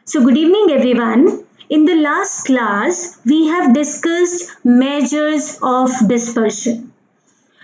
So, good evening, everyone. In the last class, we have discussed measures of dispersion.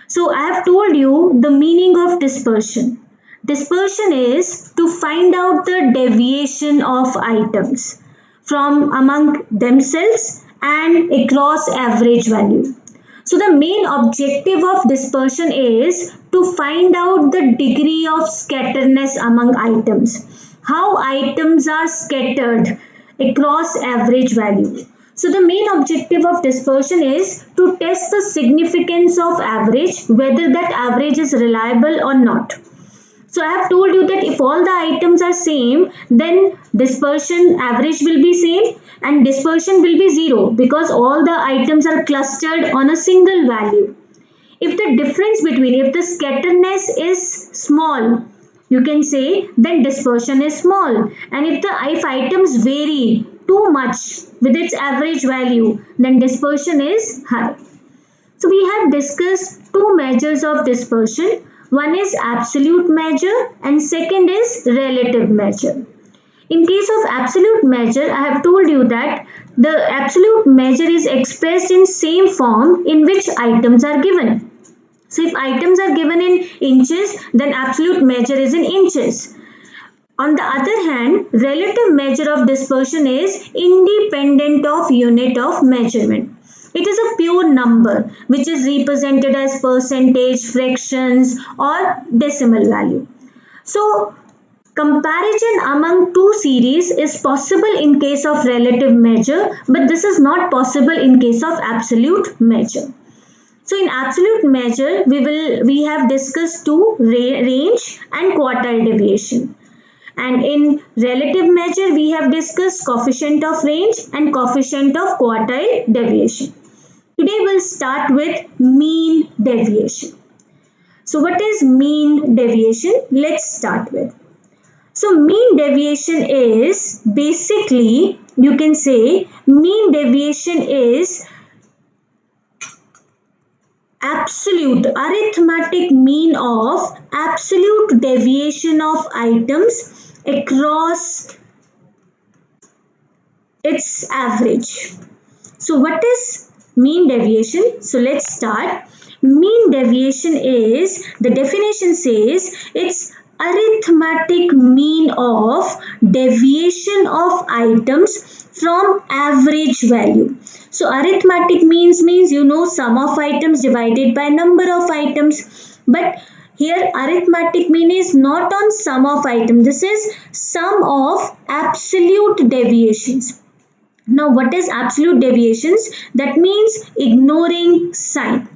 So, I have told you the meaning of dispersion. Dispersion is to find out the deviation of items from among themselves and across average value. So, the main objective of dispersion is to find out the degree of scatteredness among items, how items are scattered across average value. So, the main objective of dispersion is to test the significance of average, whether that average is reliable or not. So I have told you that if all the items are same, then dispersion average will be same and dispersion will be zero because all the items are clustered on a single value. If the difference between, if the scatteredness is small, you can say then dispersion is small. And if items vary too much with its average value, then dispersion is high. So we have discussed two measures of dispersion. One is absolute measure and second is relative measure. In case of absolute measure, I have told you that the absolute measure is expressed in same form in which items are given. So if items are given in inches, then absolute measure is in inches. On the other hand, relative measure of dispersion is independent of unit of measurement. It is a pure number which is represented as percentage, fractions or decimal value. So, comparison among two series is possible in case of relative measure, but this is not possible in case of absolute measure. So in absolute measure, we have discussed two range and quartile deviation. And in relative measure, we have discussed coefficient of range and coefficient of quartile deviation. Today we'll start with mean deviation. So what is mean deviation? Let's start with. So mean deviation is basically, you can say mean deviation is absolute arithmetic mean of absolute deviation of items across its average. So what is mean deviation? So let's start. Mean deviation is, the definition says, it's arithmetic mean of deviation of items from average value. So arithmetic means you know sum of items divided by number of items, but here arithmetic mean is not on sum of items. This is sum of absolute deviations. Now, what is absolute deviations? That means ignoring sign.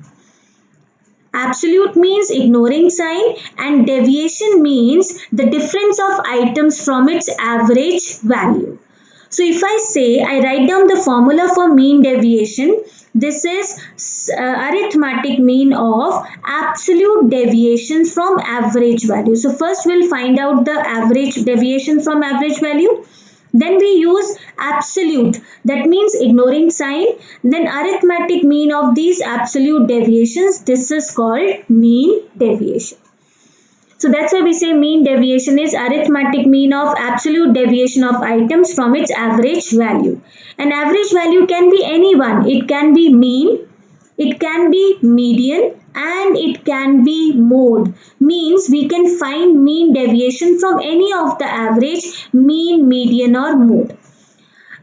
Absolute means ignoring sign and deviation means the difference of items from its average value. So if I say, I write down the formula for mean deviation, this is arithmetic mean of absolute deviation from average value. So first we'll find out the average deviation from average value. Then we use absolute, that means ignoring sign. Then arithmetic mean of these absolute deviations, this is called mean deviation. So that's why we say mean deviation is arithmetic mean of absolute deviation of items from its average value. An average value can be any one. It can be mean, it can be median and it can be mode. Means we can find mean deviation from any of the average, mean, median or mode.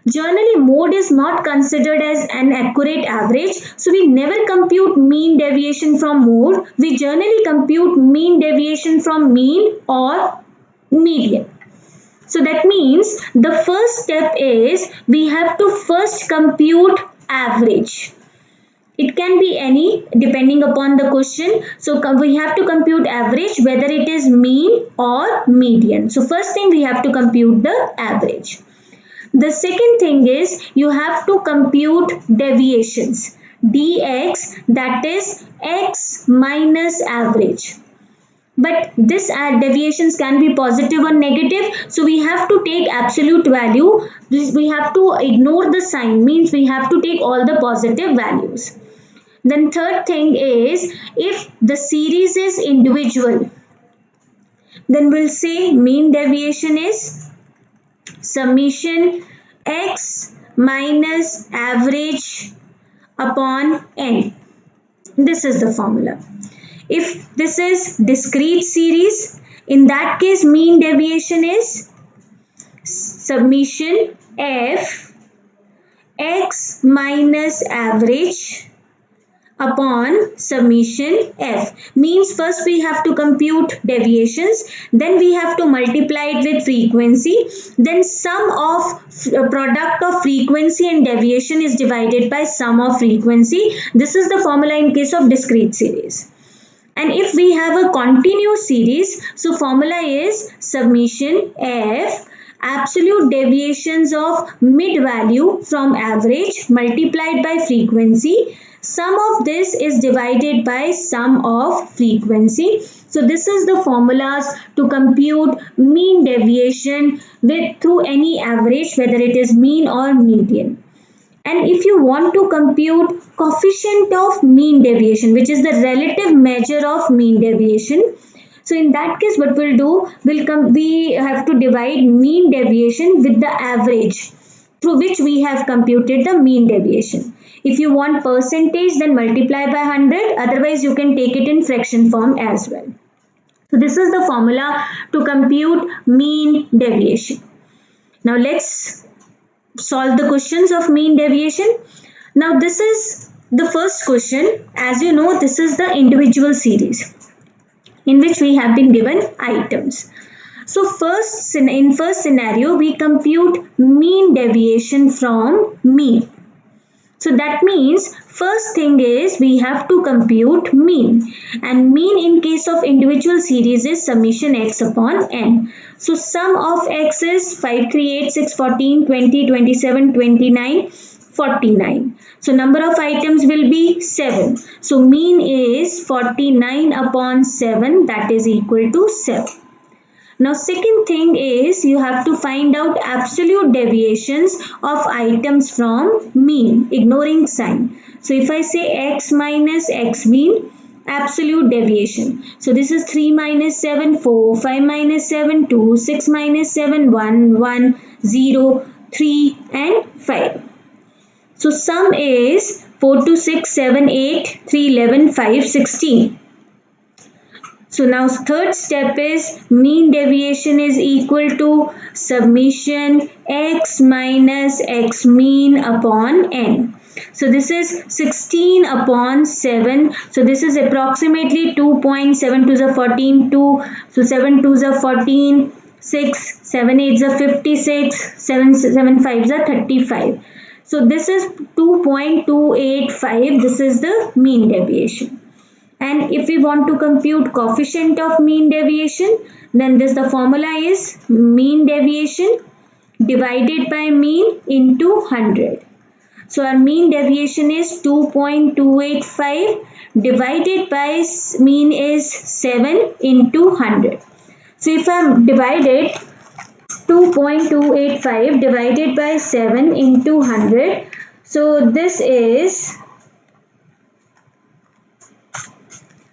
Generally, mode is not considered as an accurate average, so we never compute mean deviation from mode. We generally compute mean deviation from mean or median. So that means the first step is we have to first compute average. It can be any depending upon the question. So we have to compute average whether it is mean or median. So first thing we have to compute the average. The second thing is you have to compute deviations. Dx, that is x minus average. But this deviations can be positive or negative. So we have to take absolute value. We have to ignore the sign, means we have to take all the positive values. Then third thing is if the series is individual, then we'll say mean deviation is summation x minus average upon n. This is the formula. If this is discrete series, in that case mean deviation is summation f x minus average upon summation f. Means first we have to compute deviations, then we have to multiply it with frequency, then sum of product of frequency and deviation is divided by sum of frequency. This is the formula in case of discrete series. And if we have a continuous series, so formula is summation f absolute deviations of mid value from average multiplied by frequency. Sum of this is divided by sum of frequency. So this is the formulas to compute mean deviation with through any average, whether it is mean or median. And if you want to compute coefficient of mean deviation, which is the relative measure of mean deviation, so in that case what we'll do, we have to divide mean deviation with the average through which we have computed the mean deviation. If you want percentage, then multiply by 100, otherwise you can take it in fraction form as well. So this is the formula to compute mean deviation. Now let's solve the questions of mean deviation. Now this is the first question. As you know, this is the individual series in which we have been given items. So in first scenario we compute mean deviation from mean. So that means first thing is we have to compute mean, and mean in case of individual series is summation x upon n. So sum of x is 5, 3, 8, 6, 14, 20, 27, 29, 49. So number of items will be 7. So mean is 49 upon 7, that is equal to 7. Now second thing is you have to find out absolute deviations of items from mean, ignoring sign. So if I say x minus x mean, absolute deviation. So this is 3 minus 7, 4, 5 minus 7, 2, 6 minus 7, 1, 1, 0, 3 and 5. So sum is 4, 2, 6, 7, 8, 3, 11, 5, 16. So now third step is mean deviation is equal to summation x minus x mean upon n. So this is 16 upon 7. So this is approximately 2.7 to the 14, 2. So 7 to the 14, 6, 7 8 the 56, 7 7 5 the 35. So this is 2.285. This is the mean deviation. And if we want to compute coefficient of mean deviation, then the formula is mean deviation divided by mean into 100. So our mean deviation is 2.285 divided by mean is 7 into 100. So if I divided 2.285 divided by 7 into 100, so this is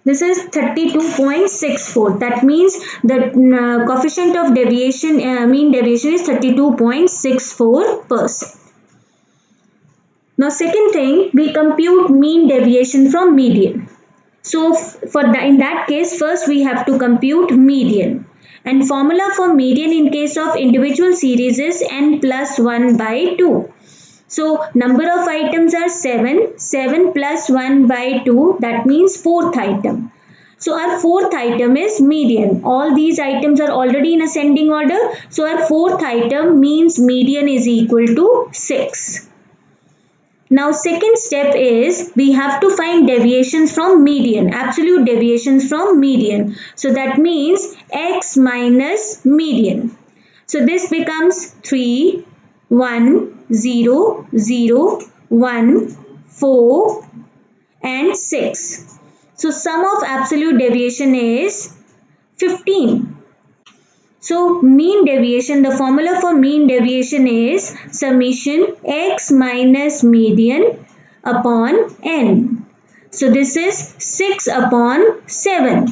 32.64. That means the coefficient of deviation, mean deviation is 32.64%. Now second thing, we compute mean deviation from median. So in that case, first we have to compute median. And formula for median in case of individual series is n plus 1 by 2. So number of items are 7. 7 plus 1 by 2, that means fourth item. So our fourth item is median. All these items are already in ascending order. So our fourth item means median is equal to 6. Now second step is we have to find deviations from median, absolute deviations from median. So that means x minus median. So this becomes 3, 1, 0, 0, 1, 4 and 6. So sum of absolute deviation is 15. So mean deviation, the formula for mean deviation is summation x minus median upon n. So this is 6 upon 7.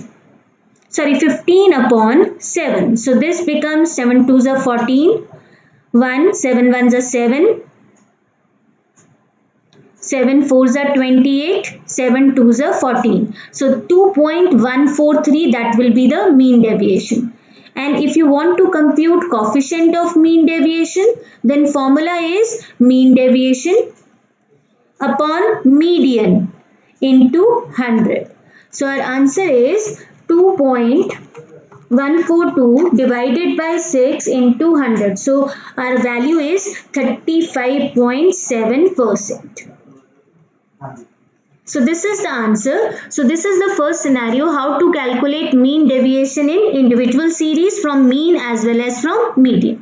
Sorry, 15 upon 7. So this becomes 7 to the 14. 1, 7 ones are 7, 7 fours are 28, 7 twos are 14. So 2.143, that will be the mean deviation. And if you want to compute coefficient of mean deviation, then formula is mean deviation upon median into 100. So our answer is 2.142 divided by 6 into 100. So our value is 35.7%. So this is the answer. So this is the first scenario, how to calculate mean deviation in individual series from mean as well as from median.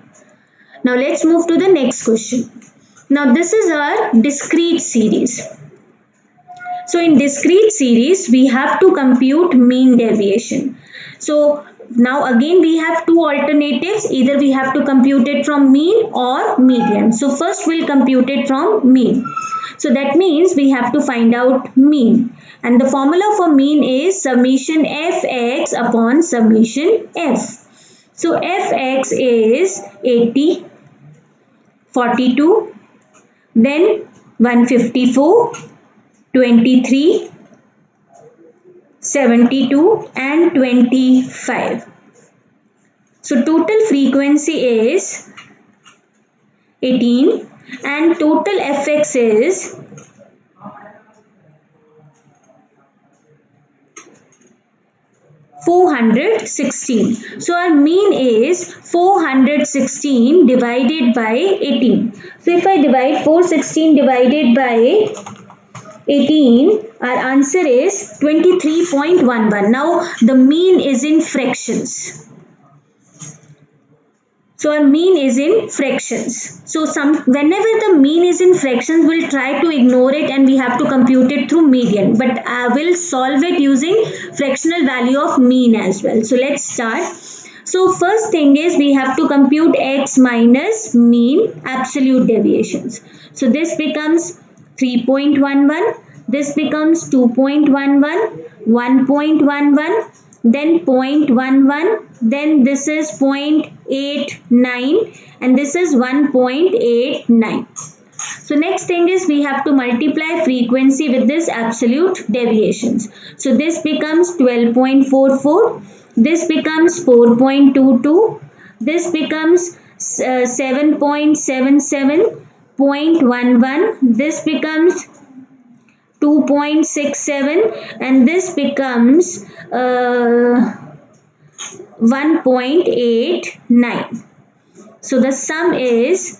Now let's move to the next question. Now this is our discrete series. So in discrete series, we have to compute mean deviation. So now again we have two alternatives. Either we have to compute it from mean or median. So first we'll compute it from mean. So that means we have to find out mean. And the formula for mean is summation fx upon summation f. So fx is 80, 42, then 154, 23, 72 and 25. So total frequency is 18 and total fx is 416. So our mean is 416 divided by 18. So if I divide 416 divided by 18, our answer is 23.11. Now the mean is in fractions. So our mean is in fractions. So whenever the mean is in fractions, we'll try to ignore it and we have to compute it through median. But I will solve it using fractional value of mean as well. So let's start. So first thing is we have to compute x minus mean absolute deviations. So this becomes 3.11, this becomes 2.11, 1.11, then 0.11, then this is 0.89 and this is 1.89. So next thing is we have to multiply frequency with this absolute deviations. So this becomes 12.44, this becomes 4.22, this becomes 7.77, 0.11, this becomes 2.67 and this becomes 1.89. So the sum is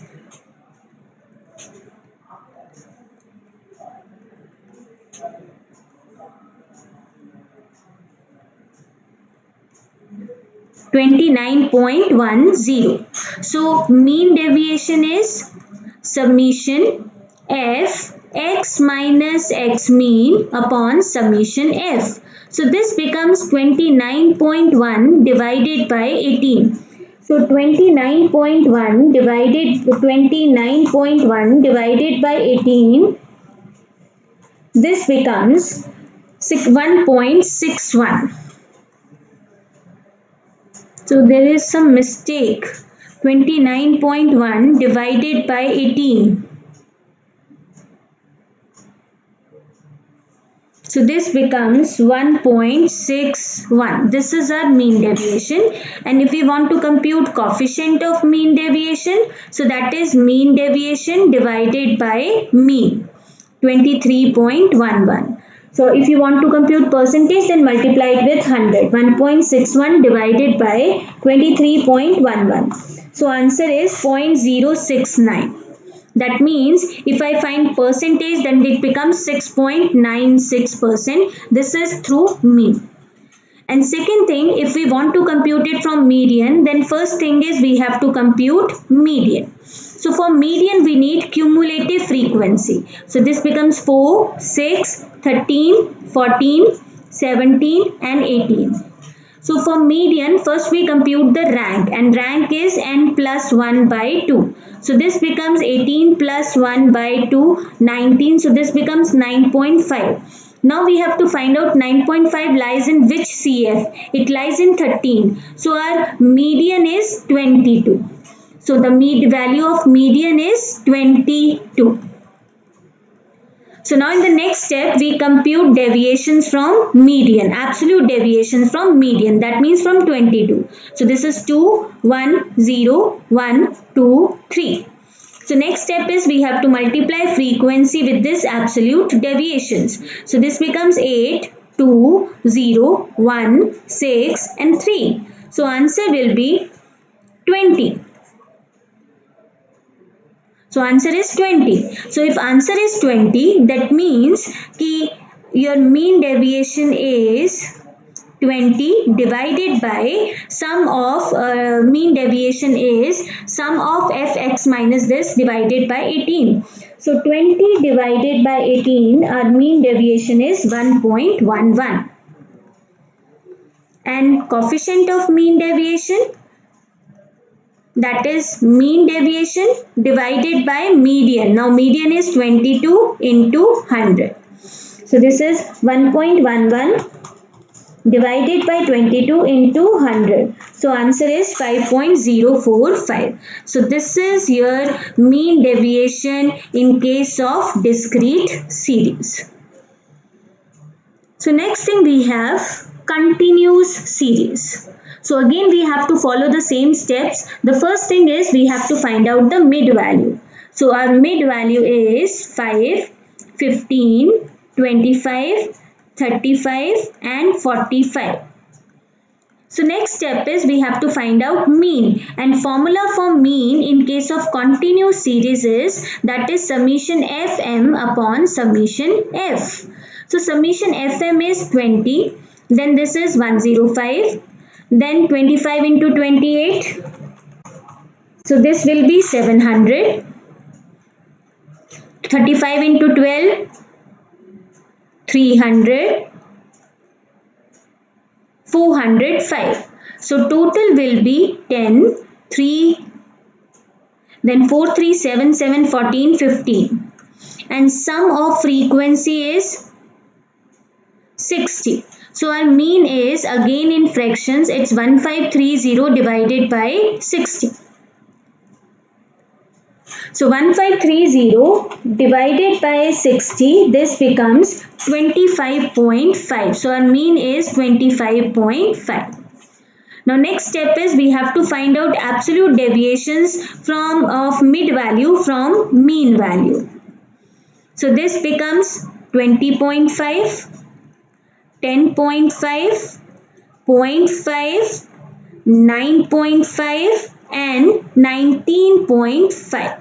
29.10. So mean deviation is summation f x minus x mean upon summation f. So this becomes 29.1 divided by 18. So 29.1 divided by 18, this becomes 1.61. So there is some mistake. 29.1 divided by 18. So this becomes 1.61. This is our mean deviation. And if we want to compute coefficient of mean deviation, so that is mean deviation divided by mean, 23.11. So if you want to compute percentage, then multiply it with 100. 1.61 divided by 23.11. So answer is 0.069. That means if I find percentage, then it becomes 6.96%. This is through mean. And second thing, if we want to compute it from median, then first thing is we have to compute median. So for median, we need cumulative frequency. So this becomes 4, 6, 13, 14, 17 and 18. So for median, first we compute the rank and rank is n plus 1 by 2. So this becomes 18 plus 1 by 2, 19. So this becomes 9.5. Now we have to find out 9.5 lies in which CF? It lies in 13. So our median is 22. So the value of median is 22. So now in the next step, we compute deviations from median, absolute deviations from median. That means from 22. So this is 2, 1, 0, 1, 2, 3. So next step is we have to multiply frequency with this absolute deviations. So this becomes 8, 2, 0, 1, 6 and 3. So answer will be 20. So answer is 20. So if answer is 20, that means ki your mean deviation is 20 divided by sum of mean deviation is sum of fx minus this divided by 18. So 20 divided by 18, our mean deviation is 1.11. And coefficient of mean deviation, that is mean deviation divided by median. Now median is 22 into 100. So this is 1.11 divided by 22 into 100. So answer is 5.045. So this is your mean deviation in case of discrete series. So next thing we have continuous series. So again we have to follow the same steps. The first thing is we have to find out the mid value. So our mid value is 5, 15, 25, 35 and 45. So next step is we have to find out mean, and formula for mean in case of continuous series is that is summation fm upon summation f. So summation fm is 20, then this is 105, then 25 into 28. So this will be 700, 35 into 12, 300, 405. So total will be 10, 3, then 4, 3, 7, 7, 14, 15. And sum of frequency is 60. So our mean is again in fractions, it's 1530 divided by 60. So 1530 divided by 60, this becomes 25.5. So our mean is 25.5. Now next step is we have to find out absolute deviations from of mid value from mean value. So this becomes 20.5, 10.5, 0.5, 9.5 and 19.5.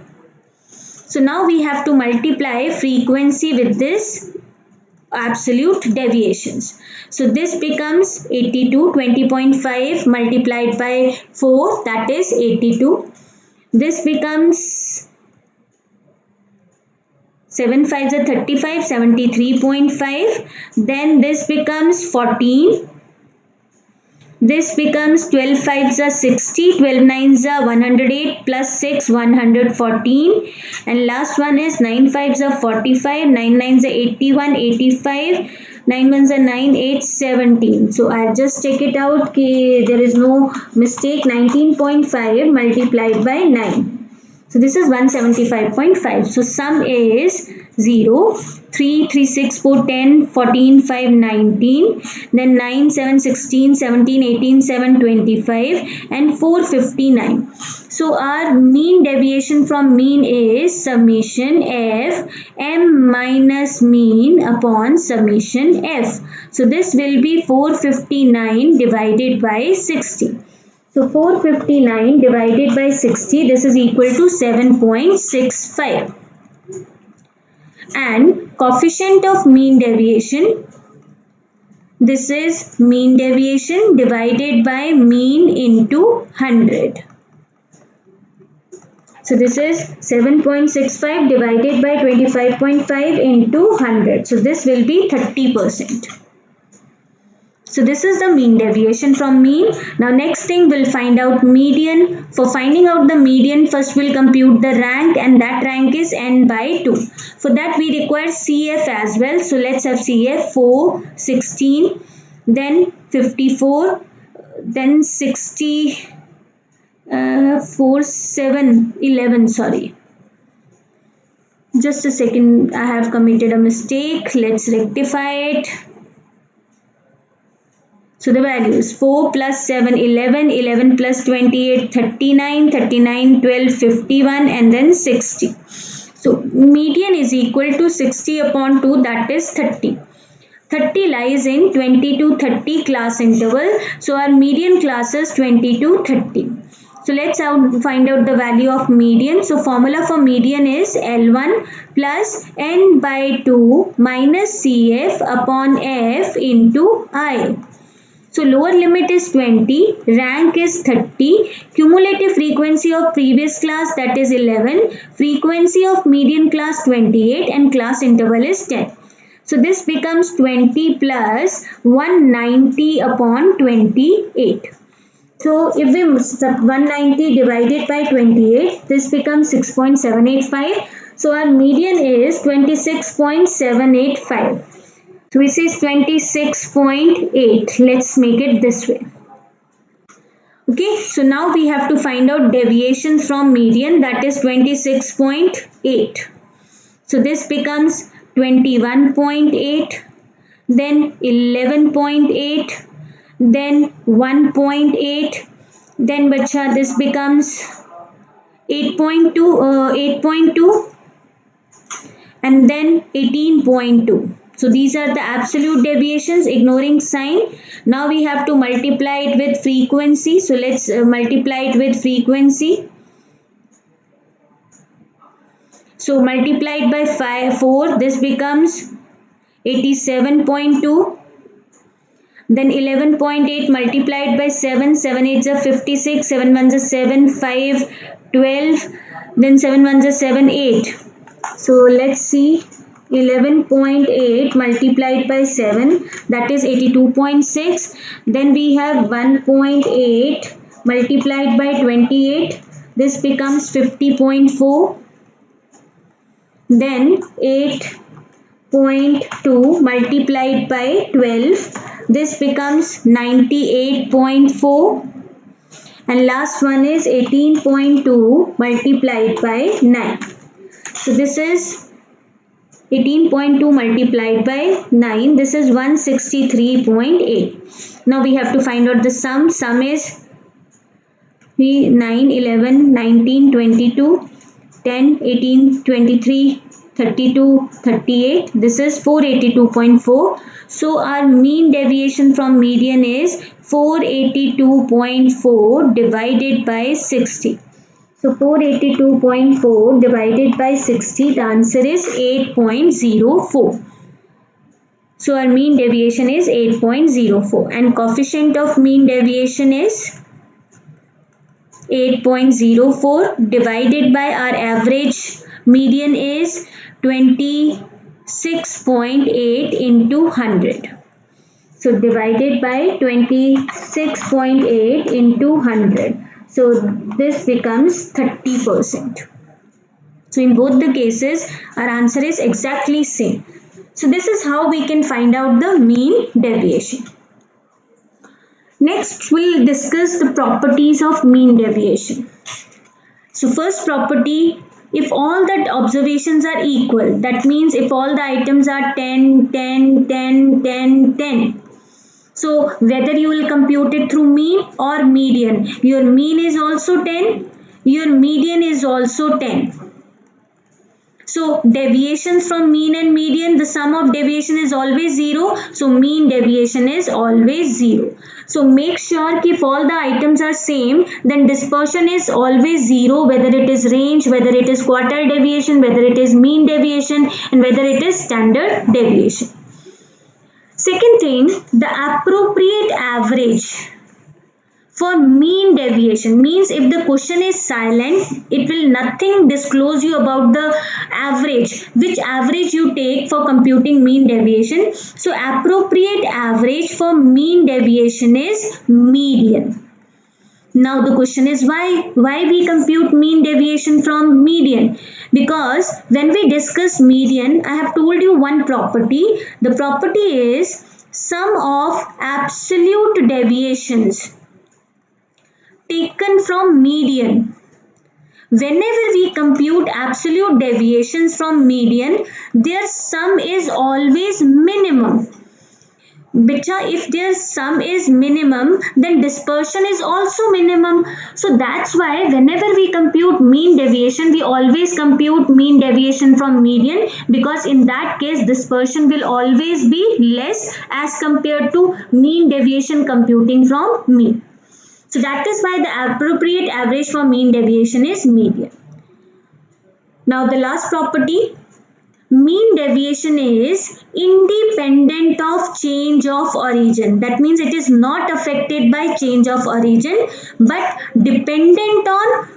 So now we have to multiply frequency with this absolute deviations. So this becomes 82, 20.5 multiplied by 4, that is 82. This becomes 7 5s are 35, 73.5. Then this becomes 14. This becomes 12 5s are 60, 12 9s are 108 plus 6 114, and last one is 9 5s are 45, 9 9s are 81, 85, 9 1s are 9, 8, 17. So I'll just take it out, okay, there is no mistake, 19.5 multiplied by 9. So this is 175.5. So sum is 0, 3, 3, 6, 4, 10, 14, 5, 19. Then 9, 7, 16, 17, 18, 7, 25 and 459. So our mean deviation from mean is summation f m minus mean upon summation f. So this will be 459 divided by 60. So 459 divided by 60, this is equal to 7.65. And coefficient of mean deviation, this is mean deviation divided by mean into 100. So this is 7.65 divided by 25.5 into 100. So this will be 30%. So this is the mean deviation from mean. Now next thing we'll find out median. For finding out the median, first we'll compute the rank, and that rank is n by 2. For that we require CF as well. So let's have CF 4, 16, then 54, then 60, 4, 7, 11, sorry. Just a second, I have committed a mistake. Let's rectify it. So the values 4 plus 7, 11, 11 plus 28, 39, 39, 12, 51 and then 60. So median is equal to 60 upon 2, that is 30. 30 lies in 20 to 30 class interval. So our median class is 20 to 30. So let's find out the value of median. So formula for median is L1 plus n by 2 minus CF upon F into I. So lower limit is 20, rank is 30, cumulative frequency of previous class, that is 11, frequency of median class 28 and class interval is 10. So this becomes 20 plus 190 upon 28. So if we 190 divided by 28, this becomes 6.785. So our median is 26.785. So this is 26.8. Let's make it this way. Okay, so now we have to find out deviation from median, that is 26.8. So this becomes 21.8, then 11.8, then 1.8, then bacha this becomes 8.2, and then 18.2. So these are the absolute deviations ignoring sign. Now we have to multiply it with frequency. So let's multiply it with frequency. So multiplied by 4, this becomes 87.2. Then 11.8 multiplied by 7, 7 8s are 56, 7 1s are 7, 5, 12, then 7 1s are 7, 8. So let's see, 11.8 multiplied by 7, that is 82.6. Then we have 1.8 multiplied by 28, this becomes 50.4. Then 8.2 multiplied by 12, this becomes 98.4. And last one is 18.2 multiplied by 9. So this is 18.2 multiplied by 9, this is 163.8. Now we have to find out the sum. Sum is 9, 11, 19, 22, 10, 18, 23, 32, 38. This is 482.4. So our mean deviation from median is 482.4 divided by 60. So 482.4 divided by 60, the answer is 8.04. So our mean deviation is 8.04 and coefficient of mean deviation is 8.04 divided by our average median is 26.8 into 100. So divided by 26.8 into 100. So this becomes 30%. So in both the cases, our answer is exactly same. So this is how we can find out the mean deviation. Next, we'll discuss the properties of mean deviation. So first property, if all the observations are equal, that means if all the items are 10, 10, 10, 10, 10. So whether you will compute it through mean or median, your mean is also 10, your median is also 10. So deviations from mean and median, the sum of deviation is always 0. So mean deviation is always 0. So make sure if all the items are same, then dispersion is always 0, whether it is range, whether it is quartile deviation, whether it is mean deviation, and whether it is standard deviation. Second thing, the appropriate average for mean deviation means if the question is silent, it will nothing disclose you about the average, which average you take for computing mean deviation. So appropriate average for mean deviation is median. Now the question is why? Why we compute mean deviation from median? Because when we discuss median, I have told you one property. The property is sum of absolute deviations taken from median. Whenever we compute absolute deviations from median, their sum is always minimum. Beta, if their sum is minimum, then dispersion is also minimum. So that's why whenever we compute mean deviation, we always compute mean deviation from median, because in that case dispersion will always be less as compared to mean deviation computing from mean. So that is why the appropriate average for mean deviation is median. Now the last property, mean deviation is independent of change of origin. That means it is not affected by change of origin but dependent on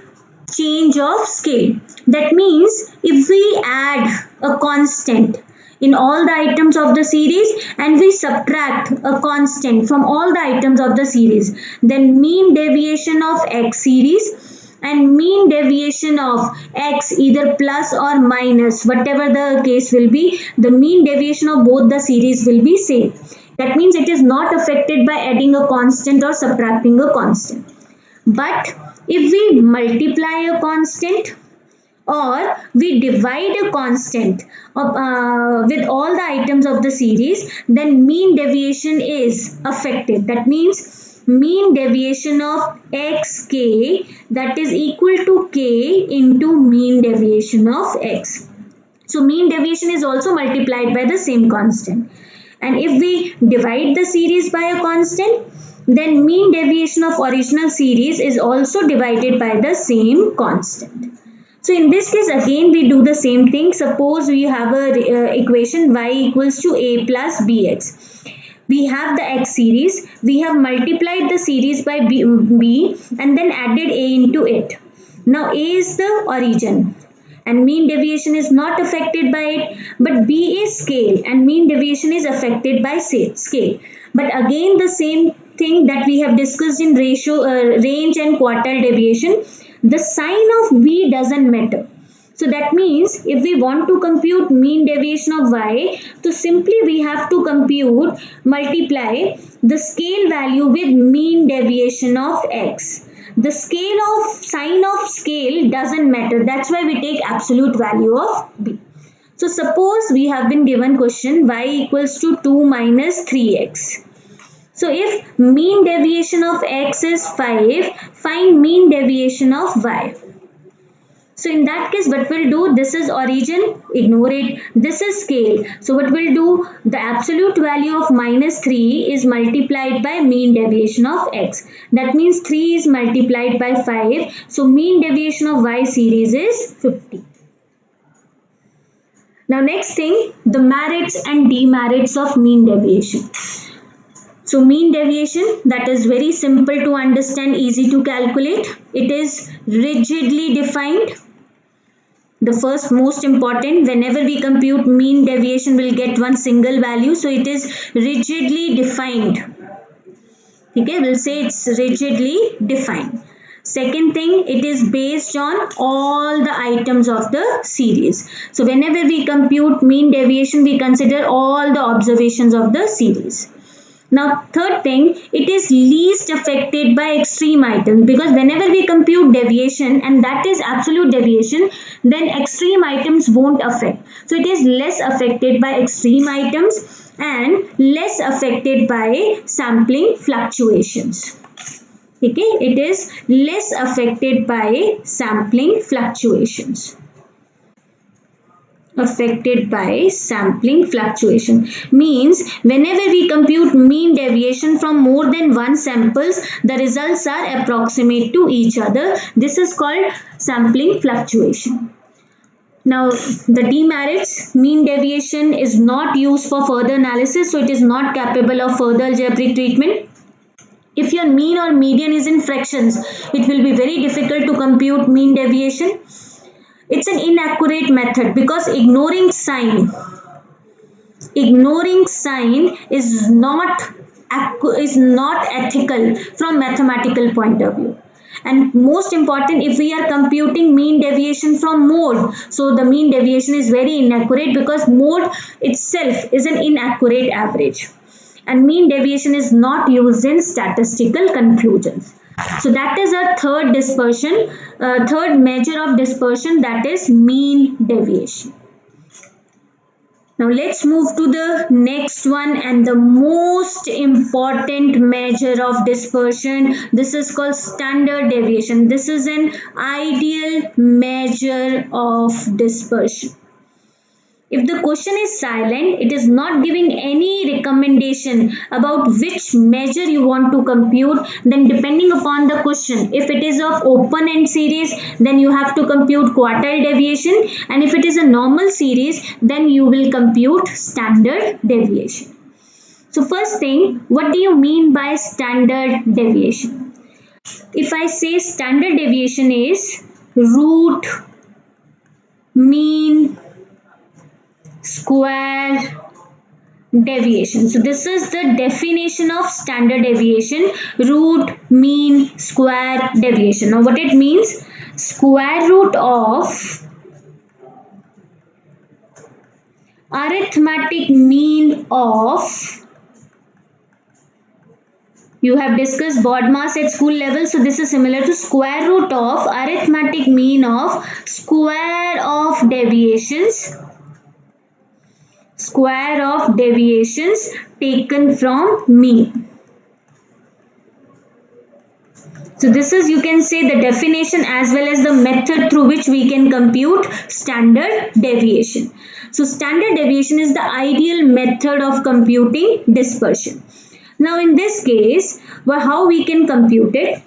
change of scale. That means if we add a constant in all the items of the series and we subtract a constant from all the items of the series, then mean deviation of X series and mean deviation of X either plus or minus, whatever the case will be, the mean deviation of both the series will be same. That means it is not affected by adding a constant or subtracting a constant. But if we multiply a constant or we divide a constant with all the items of the series, then mean deviation is affected. That means mean deviation of xk, that is equal to k into mean deviation of x. So mean deviation is also multiplied by the same constant. And if we divide the series by a constant, then mean deviation of original series is also divided by the same constant. So in this case again we do the same thing. Suppose we have a equation y equals to a plus bx. We have the x series. We have multiplied the series by b and then added a into it. Now a is the origin and mean deviation is not affected by it, but b is scale and mean deviation is affected by scale. But again the same thing that we have discussed in range and quartile deviation, the sign of b doesn't matter. So that means if we want to compute mean deviation of y, so simply we have to multiply the scale value with mean deviation of x. The scale of sign of scale doesn't matter. That's why we take absolute value of b. So suppose we have been given question y equals to 2 minus 3x. So if mean deviation of x is 5, find mean deviation of y. So in that case what we'll do, this is origin, ignore it, this is scale. So what we'll do, the absolute value of minus 3 is multiplied by mean deviation of x. That means 3 is multiplied by 5. So mean deviation of y series is 50. Now next thing, the merits and demerits of mean deviation. So mean deviation, that is very simple to understand, easy to calculate. It is rigidly defined. The first most important, whenever we compute mean deviation, we'll get one single value. So it is rigidly defined. Okay, we'll say it's rigidly defined. Second thing, it is based on all the items of the series. So whenever we compute mean deviation, we consider all the observations of the series. Now third thing, it is least affected by extreme items, because whenever we compute deviation and that is absolute deviation, then extreme items won't affect. So it is less affected by extreme items and less affected by sampling fluctuations. Okay, it is less affected by sampling fluctuations. Affected by sampling fluctuation means whenever we compute mean deviation from more than one samples, the results are approximate to each other. This is called sampling fluctuation. Now the demerits, mean deviation is not used for further analysis, so it is not capable of further algebraic treatment. If your mean or median is in fractions, it will be very difficult to compute mean deviation. It's an inaccurate method because ignoring sign is not ethical from mathematical point of view. And most important, if we are computing mean deviation from mode, so the mean deviation is very inaccurate because mode itself is an inaccurate average and mean deviation is not used in statistical conclusions. So that is our third dispersion, third measure of dispersion, that is mean deviation. Now let's move to the next one and the most important measure of dispersion. This is called standard deviation. This is an ideal measure of dispersion. If the question is silent, it is not giving any recommendation about which measure you want to compute. Then depending upon the question, if it is of open end series, then you have to compute quartile deviation, and if it is a normal series, then you will compute standard deviation. So first thing, what do you mean by standard deviation? If I say standard deviation is root mean square deviation. So this is the definition of standard deviation, root mean square deviation. Now what it means, square root of arithmetic mean of, you have discussed BODMAS at school level, so this is similar to square root of arithmetic mean of square of deviations taken from mean. So this is, you can say, the definition as well as the method through which we can compute standard deviation. So standard deviation is the ideal method of computing dispersion. Now in this case, well, how we can compute it,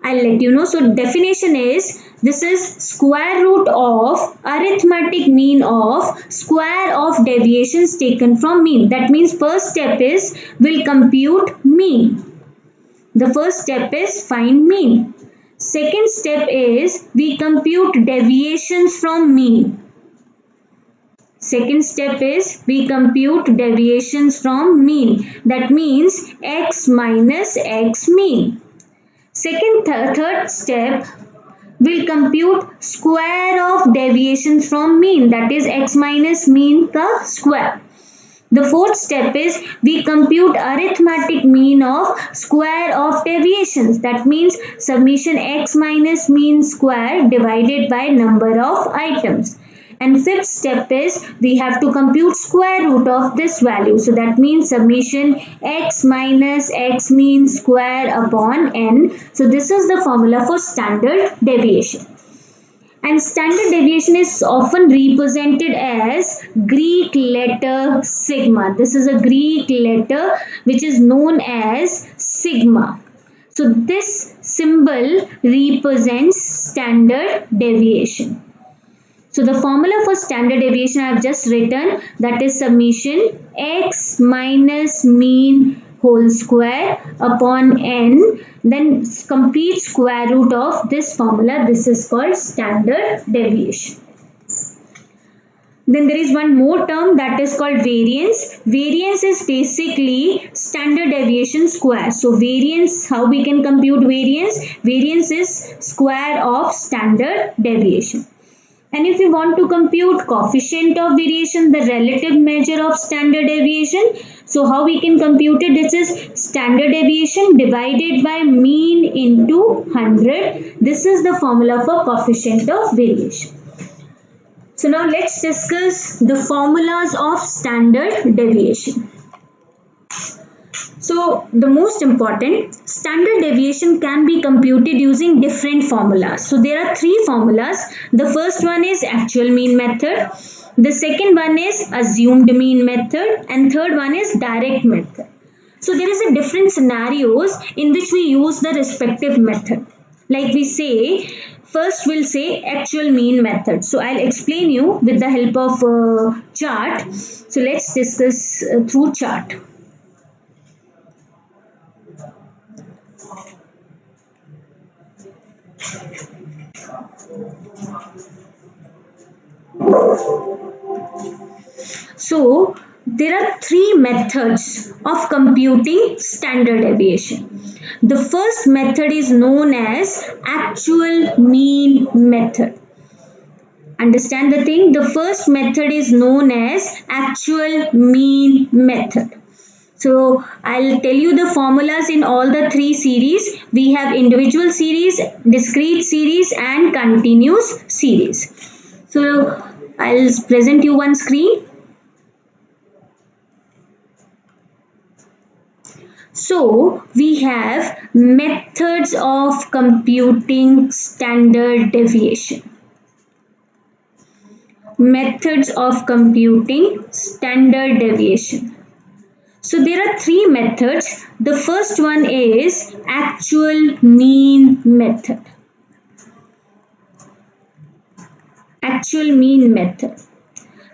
I'll let you know. So definition is, this is square root of arithmetic mean of square of deviations taken from mean. That means first step is, we'll compute mean. The first step is find mean. Second step is we compute deviations from mean. Second step is we compute deviations from mean. That means x minus x mean. Third step, we'll compute square of deviations from mean. That is x minus mean ka square. The fourth step is we compute arithmetic mean of square of deviations. That means summation x minus mean square divided by number of items. And fifth step is we have to compute square root of this value. So that means summation x minus x mean square upon n. So this is the formula for standard deviation. And standard deviation is often represented as Greek letter sigma. This is a Greek letter which is known as sigma. So this symbol represents standard deviation. So the formula for standard deviation I have just written, that is summation x minus mean whole square upon n, then complete square root of this formula. This is called standard deviation. Then there is one more term, that is called variance. Variance is basically standard deviation square. So variance, how we can compute variance? Variance is square of standard deviation. And if we want to compute coefficient of variation, the relative measure of standard deviation, so how we can compute it? This is standard deviation divided by mean into 100. This is the formula for coefficient of variation. So now let's discuss the formulas of standard deviation. So the most important, standard deviation can be computed using different formulas. So there are three formulas. The first one is actual mean method. The second one is assumed mean method, and third one is direct method. So there is a different scenarios in which we use the respective method. Like we say, first we'll say actual mean method. So I'll explain you with the help of chart. So let's discuss through chart. So there are three methods of computing standard deviation. The first method is known as actual mean method. Understand the thing? The first method is known as actual mean method. So I'll tell you the formulas in all the three series. We have individual series, discrete series and continuous series. So I'll present you one screen. So we have methods of computing standard deviation. Methods of computing standard deviation. So there are three methods. The first one is actual mean method. Actual mean method.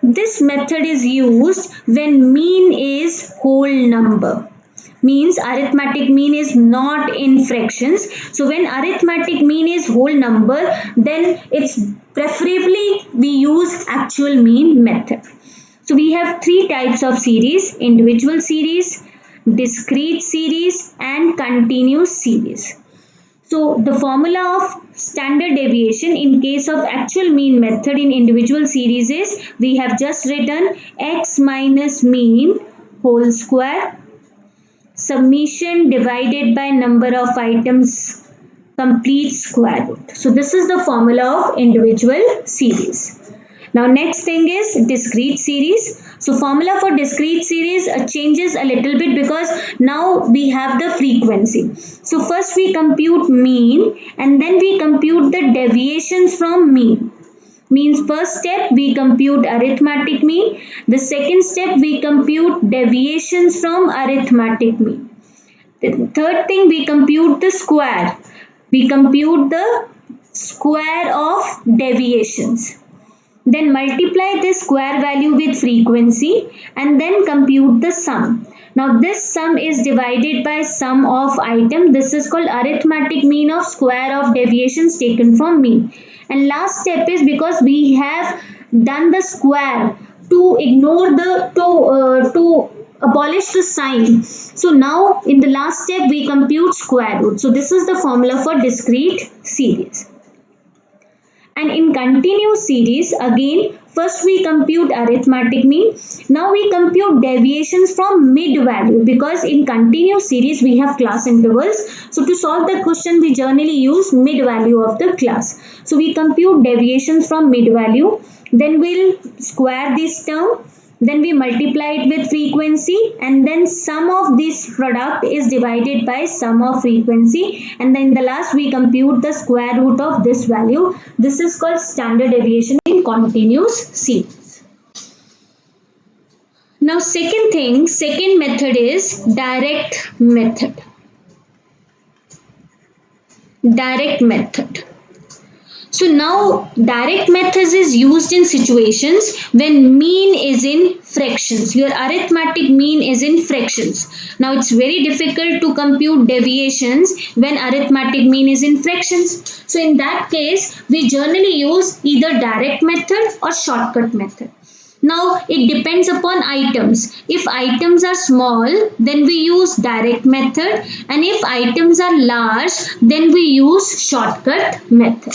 This method is used when mean is whole number. Means arithmetic mean is not in fractions. So when arithmetic mean is whole number, then it's preferably we use actual mean method. So we have three types of series: individual series, discrete series and continuous series. So the formula of standard deviation in case of actual mean method in individual series is, we have just written x minus mean whole square, summation divided by number of items, complete square root. So this is the formula of individual series. Now next thing is discrete series. So formula for discrete series changes a little bit because now we have the frequency. So first we compute mean and then we compute the deviations from mean. Means first step we compute arithmetic mean. The second step we compute deviations from arithmetic mean. The third thing we compute the square. We compute the square of deviations. Then multiply this square value with frequency and then compute the sum. Now this sum is divided by sum of item. This is called arithmetic mean of square of deviations taken from mean. And last step is, because we have done the square to ignore the to abolish the sign. So now in the last step we compute square root. So this is the formula for discrete series. And in continuous series, again, first we compute arithmetic mean. Now we compute deviations from mid value, because in continuous series we have class intervals. So to solve the question, we generally use mid value of the class. So we compute deviations from mid value. Then we'll square this term, then we multiply it with frequency, and then sum of this product is divided by sum of frequency, and then the last we compute the square root of this value. This is called standard deviation in continuous series. Now second method is direct method. Direct method. So now direct methods is used in situations when mean is in fractions. Your arithmetic mean is in fractions. Now it's very difficult to compute deviations when arithmetic mean is in fractions. So in that case, we generally use either direct method or shortcut method. Now it depends upon items. If items are small, then we use direct method, and if items are large, then we use shortcut method.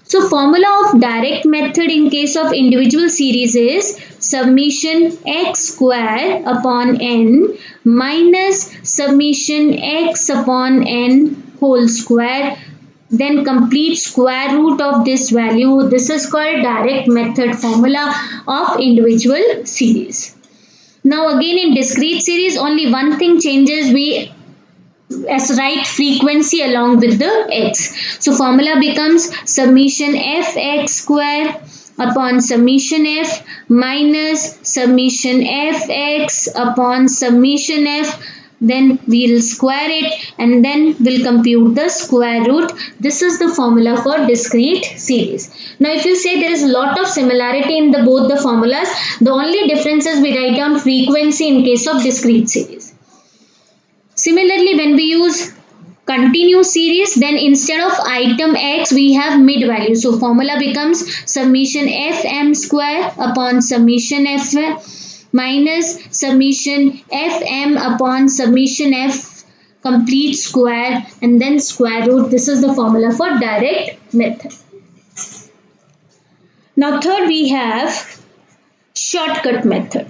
So formula of direct method in case of individual series is summation x square upon n minus summation x upon n whole square, then complete square root of this value. This is called direct method formula of individual series. Now again in discrete series, only one thing changes. We as write frequency along with the x. So formula becomes summation f(x) square upon summation f minus summation f(x) upon summation f. Then we'll square it and then we'll compute the square root. This is the formula for discrete series. Now if you say there is a lot of similarity in both the formulas, the only difference is we write down frequency in case of discrete series. Similarly, when we use continuous series, then instead of item x we have mid value. So formula becomes summation fm square upon summation f minus summation fm upon summation f complete square and then square root. This is the formula for direct method. Now third we have shortcut method.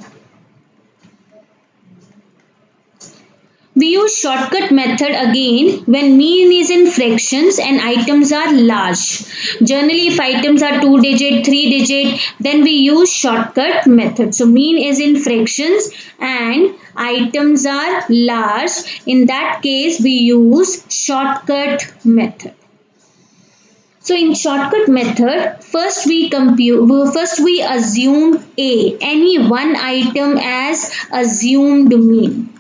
use shortcut method again when mean is in fractions and items are large. Generally, if items are 2 digit, 3 digit, then we use shortcut method. So mean is in fractions and items are large. In that case, we use shortcut method. So in shortcut method, first we assume A, any one item as assumed mean.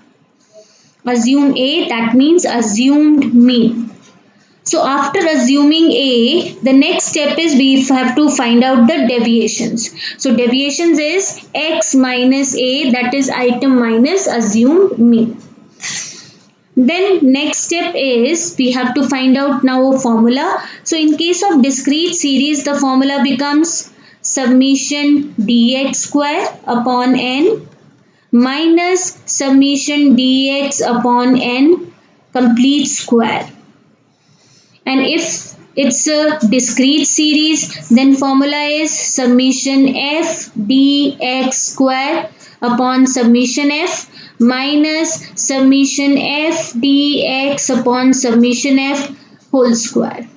Assume A, that means assumed mean. So after assuming A, the next step is we have to find out the deviations. So deviations is X minus A, that is item minus assumed mean. Then next step is we have to find out now a formula. So in case of discrete series, the formula becomes summation dx square upon n minus summation dx upon n complete square. And if it's a discrete series, then formula is summation f dx square upon summation f minus summation f dx upon summation f whole square.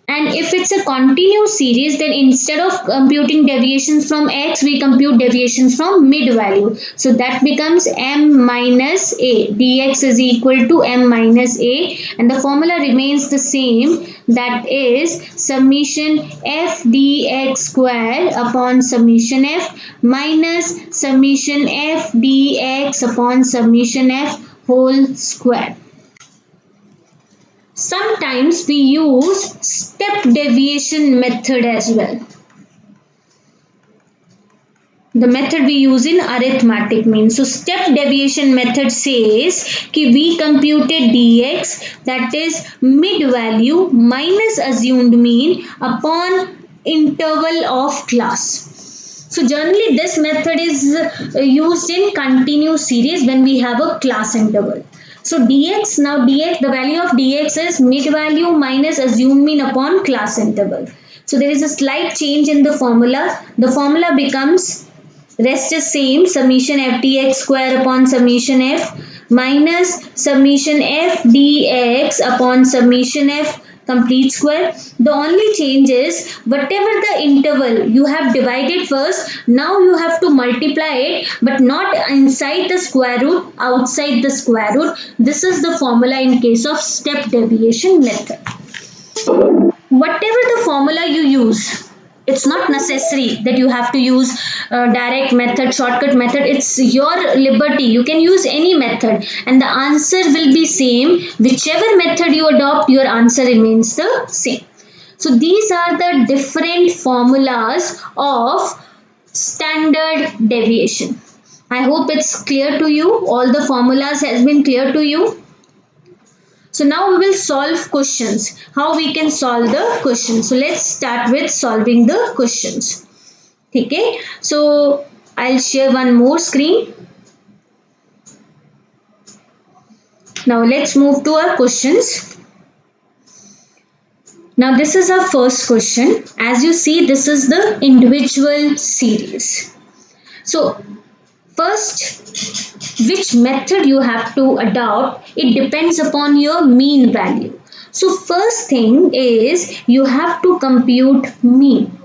And if it's a continuous series, then instead of computing deviations from x, we compute deviations from mid value. So that becomes m minus a. Dx is equal to m minus a. And the formula remains the same. That is summation f dx square upon summation f minus summation f dx upon summation f whole square. Sometimes we use step deviation method as well. The method we use in arithmetic means. So step deviation method says कि we computed dx, that is mid value minus assumed mean upon interval of class. So generally this method is used in continuous series when we have a class interval. So dx, now dx, the value of dx is mid value minus assumed mean upon class interval. So there is a slight change in the formula. The formula becomes, rest is same, summation f dx square upon summation f minus summation f dx upon summation f complete square. The only change is whatever the interval you have divided first, now you have to multiply it, but not inside the square root, outside the square root. This is the formula in case of step deviation method. Whatever the formula you use, it's not necessary that you have to use direct method, shortcut method. It's your liberty. You can use any method and the answer will be same. Whichever method you adopt, your answer remains the same. So these are the different formulas of standard deviation. I hope it's clear to you. All the formulas has been clear to you. So now we will solve questions. How we can solve the questions. So let's start with solving the questions. Okay. So I'll share one more screen. Now let's move to our questions. Now this is our first question. As you see, this is the individual series. So first, which method you have to adopt, it depends upon your mean value. So first thing is you have to compute mean.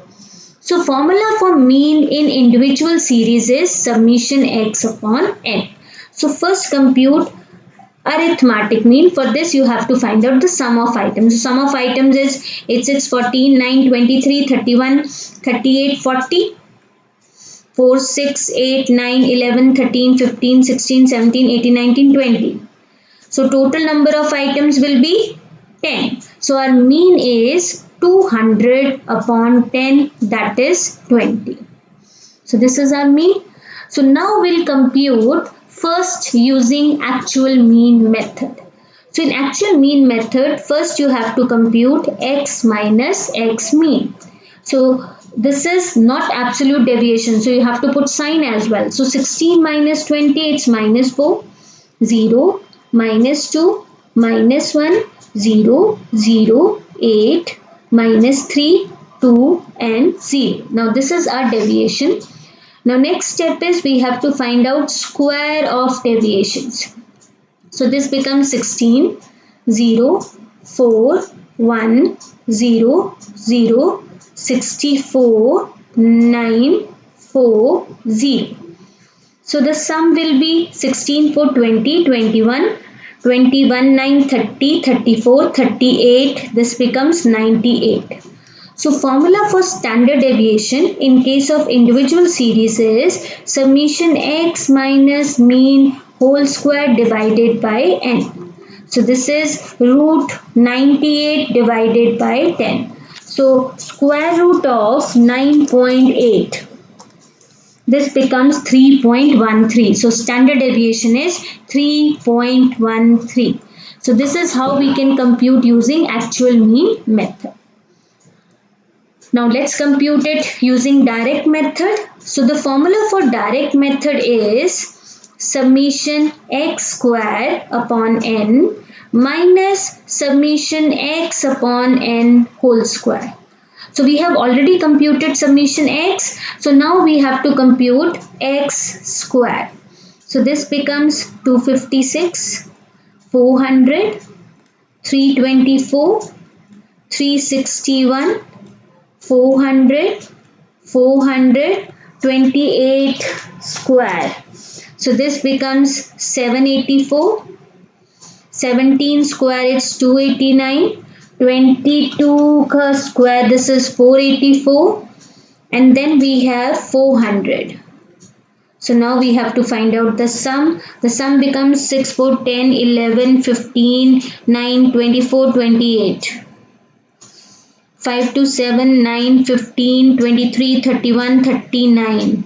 So formula for mean in individual series is summation x upon n. So first compute arithmetic mean. For this you have to find out the sum of items. So sum of items is 8, 6, 14, 9, 23, 31, 38, 40. 4, 6, 8, 9, 11, 13, 15, 16, 17, 18, 19, 20. So total number of items will be 10. So our mean is 200 upon 10, that is 20. So this is our mean. So now we'll compute first using actual mean method. So in actual mean method, first you have to compute x minus x mean. So this is not absolute deviation, so you have to put sign as well. So 16 minus 20, it's minus 4, 0, minus 2, minus 1, 0, 0, 8, minus 3, 2 and 0. Now this is our deviation. Now next step is we have to find out square of deviations. So this becomes 16, 0, 4, 1, 0, 0, 64, 9, 4, 0. So the sum will be 16 for 20, 21, 21, 9, 30, 34, 38. This becomes 98. So formula for standard deviation in case of individual series is summation x minus mean whole square divided by n. So this is root 98 divided by 10. So square root of 9.8. This becomes 3.13. So standard deviation is 3.13. So this is how we can compute using actual mean method. Now let's compute it using direct method. So the formula for direct method is summation x square upon n minus summation x upon n whole square. So we have already computed summation x. So now we have to compute x square. So this becomes 256, 400, 324, 361, 400, 428 square. So this becomes 784. 17 square is 289. 22 square, this is 484. And then we have 400. So now we have to find out the sum. The sum becomes 6, 4, 10, 11, 15, 9, 24, 28. 5 to 7, 9, 15, 23, 31, 39.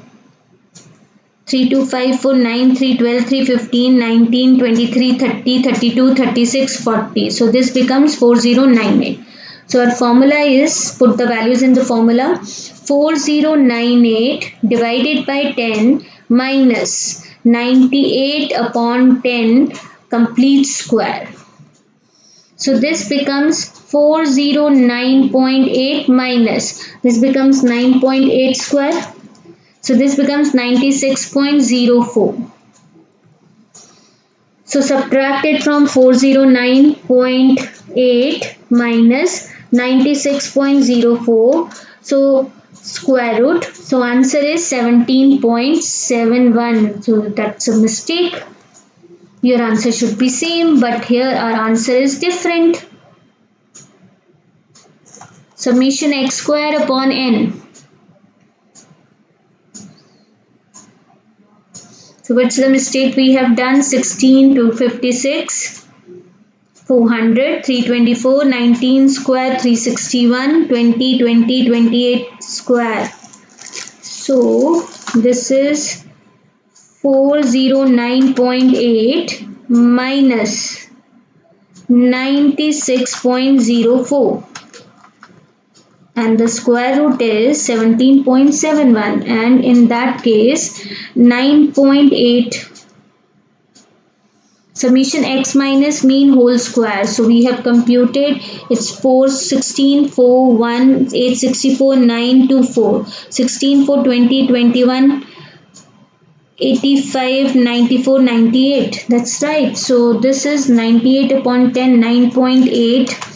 3 to 5, 4, 9, 3, 12, 3, 15, 19, 23, 30, 32, 36, 40. So this becomes 4098. So our formula is, put the values in the formula, 4098 divided by 10 minus 98 upon 10 complete square. So this becomes 409.8 minus, this becomes 9.8 square. So this becomes 96.04. So subtract it from 409.8 minus 96.04. So square root. So answer is 17.71. So that's a mistake. Your answer should be same, but here our answer is different. Summation x square upon n. So what's the mistake we have done? 16 to 56, 400, 324, 19 square, 361, 20, 20, 28 square. So this is 409.8 minus 96.04. And the square root is 17.71, and in that case 9.8. Summation x minus mean whole square. So we have computed, it's 4, 16, 4, 1, 8, 64, 9, 2, 4. 16, 4, 20, 21, 85, 94, 98. That's right. So this is 98 upon 10, 9.8.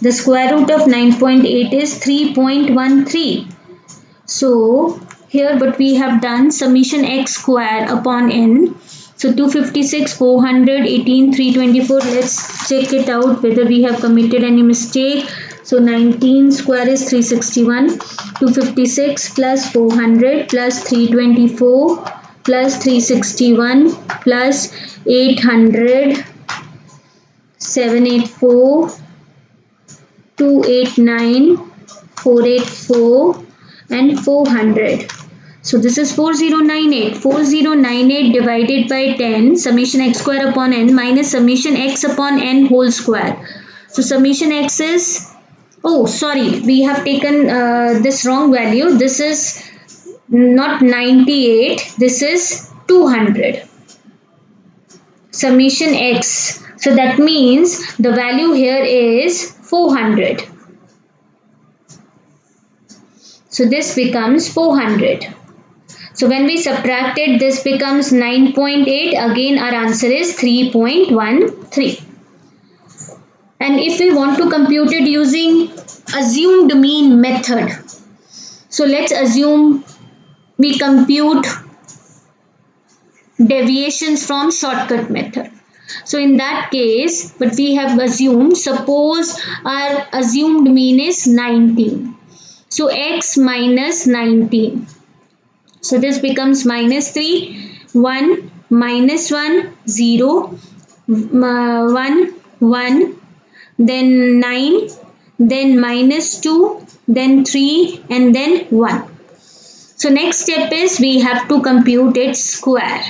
The square root of 9.8 is 3.13. So here what we have done, summation x square upon n. So 256, 400, 18, 324. Let's check it out whether we have committed any mistake. So 19 square is 361. 256 plus 400 plus 324 plus 361 plus 800, 784. 289, 484 and 400. So this is 4098. 4098 divided by 10, summation x square upon n minus summation x upon n whole square. So summation x is, oh sorry, we have taken this wrong value. This is not 98, this is 200. Summation x. So that means the value here is 400. So this becomes 400. So when we subtract it, this becomes 9.8. Again, our answer is 3.13. And if we want to compute it using assumed mean method, so let's assume we compute deviations from shortcut method. So in that case, what we have assumed, suppose our assumed mean is 19. So x minus 19. So this becomes minus 3, 1, minus 1, 0, 1, 1, then 9, then minus 2, then 3 and then 1. So next step is we have to compute its square.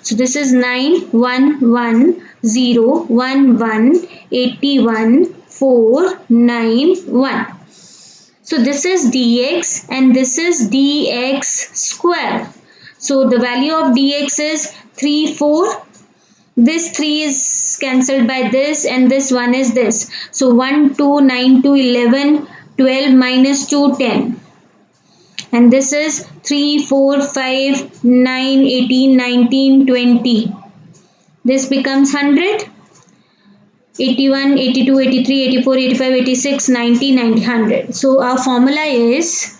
So this is 9, 1, 1, 0, 1, 1, 81, 4, 9, 1. So this is dx and this is dx square. So the value of dx is 3, 4. This 3 is cancelled by this and this 1 is this. So 1, 2, 9, 2, 11, 12 minus 2, 10. And this is 3, 4, 5, 9, 18, 19, 20. This becomes 100. 81, 82, 83, 84, 85, 86, 90, 90, 100. So our formula is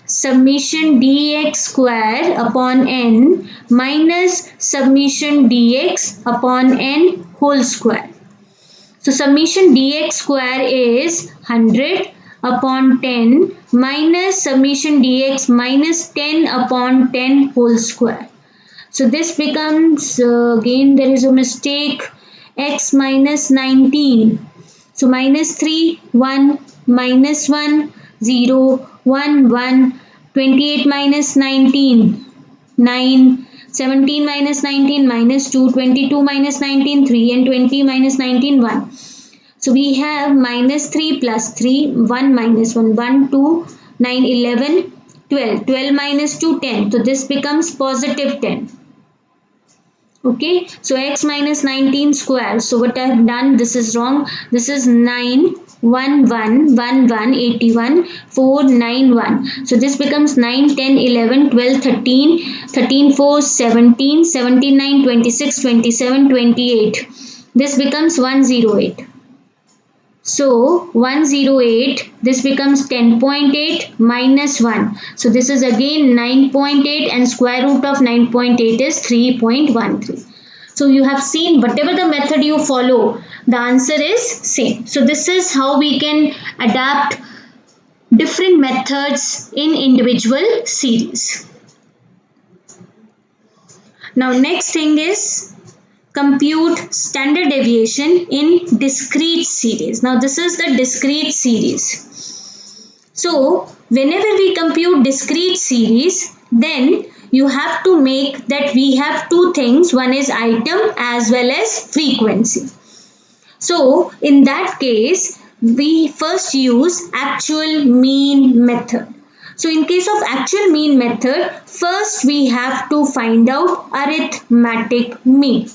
summation dx square upon n minus summation dx upon n whole square. So summation dx square is 100 upon 10 minus summation dx minus 10 upon 10 whole square. So this becomes, again there is a mistake, x minus 19. So minus 3, 1, minus 1, 0, 1, 1, 28 minus 19, 9, 17 minus 19, minus 2, 22 minus 19, 3 and 20 minus 19, 1. So we have minus 3 plus 3, 1 minus 1, 1, 2, 9, 11, 12, 12 minus 2, 10. So this becomes positive 10. Okay, so x minus 19 square. So what I have done, this is wrong. This is 9, 1, 1, 1, 1, 81, 4, 9, 1. So this becomes 9, 10, 11, 12, 13, 13, 4, 17, 17, 9, 26, 27, 28. This becomes 108. So 108, this becomes 10.8 minus 1. So this is again 9.8 and square root of 9.8 is 3.13. So you have seen whatever the method you follow, the answer is same. So this is how we can adapt different methods in individual series. Now next thing is compute standard deviation in discrete series. Now this is the discrete series. So whenever we compute discrete series, then you have to make that we have two things. One is item as well as frequency. So in that case, we first use actual mean method. So in case of actual mean method, first we have to find out arithmetic mean.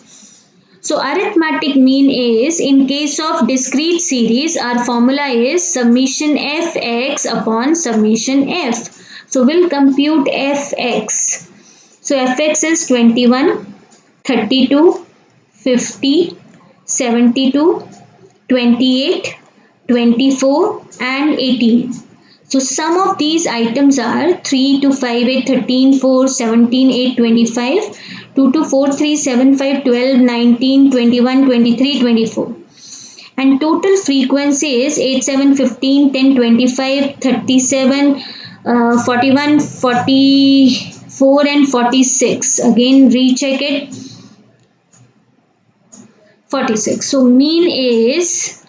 So arithmetic mean is, in case of discrete series, our formula is summation fx upon summation f. So we'll compute fx. So fx is 21, 32, 50, 72, 28, 24 and 18. So sum of these items are 3 to 5, 8, 13, 4, 17, 8, 25, 2 to 4, 3, 7, 5, 12, 19, 21, 23, 24. And total frequency is 8, 7, 15, 10, 25, 37, 41, 44 and 46. Again recheck it. 46. So mean is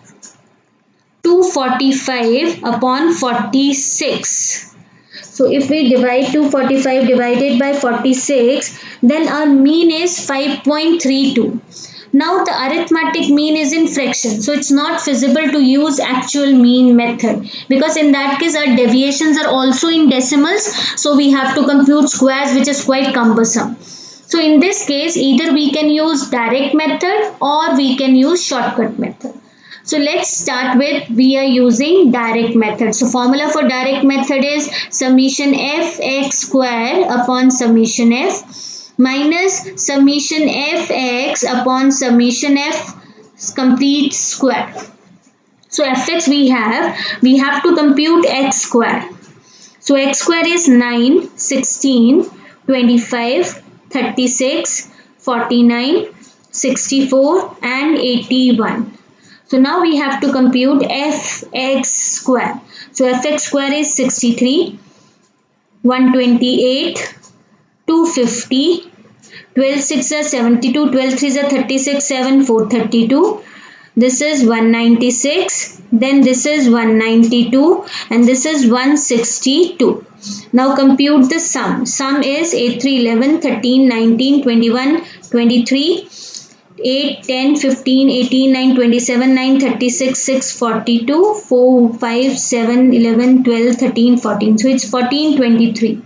245 upon 46. So if we divide 245 divided by 46, then our mean is 5.32. Now the arithmetic mean is in fraction, so it's not feasible to use actual mean method, because in that case our deviations are also in decimals, so we have to compute squares, which is quite cumbersome. So in this case, either we can use direct method or we can use shortcut method. So let's start with, we are using direct method. So formula for direct method is summation fx square upon summation f minus summation fx upon summation f complete square. So fx we have to compute x square. So x square is 9, 16, 25, 36, 49, 64 and 81. So now we have to compute fx square. So fx square is 63, 128, 250, 12 6 are 72, 12 3 are 36, 7, 432. This is 196, then this is 192 and this is 162. Now compute the sum. Sum is 8, 3, 11, 13, 19, 21, 23, 8, 10, 15, 18, 9, 27, 9, 36, 6, 42, 4, 5, 7, 11, 12, 13, 14. So it's 14, 23.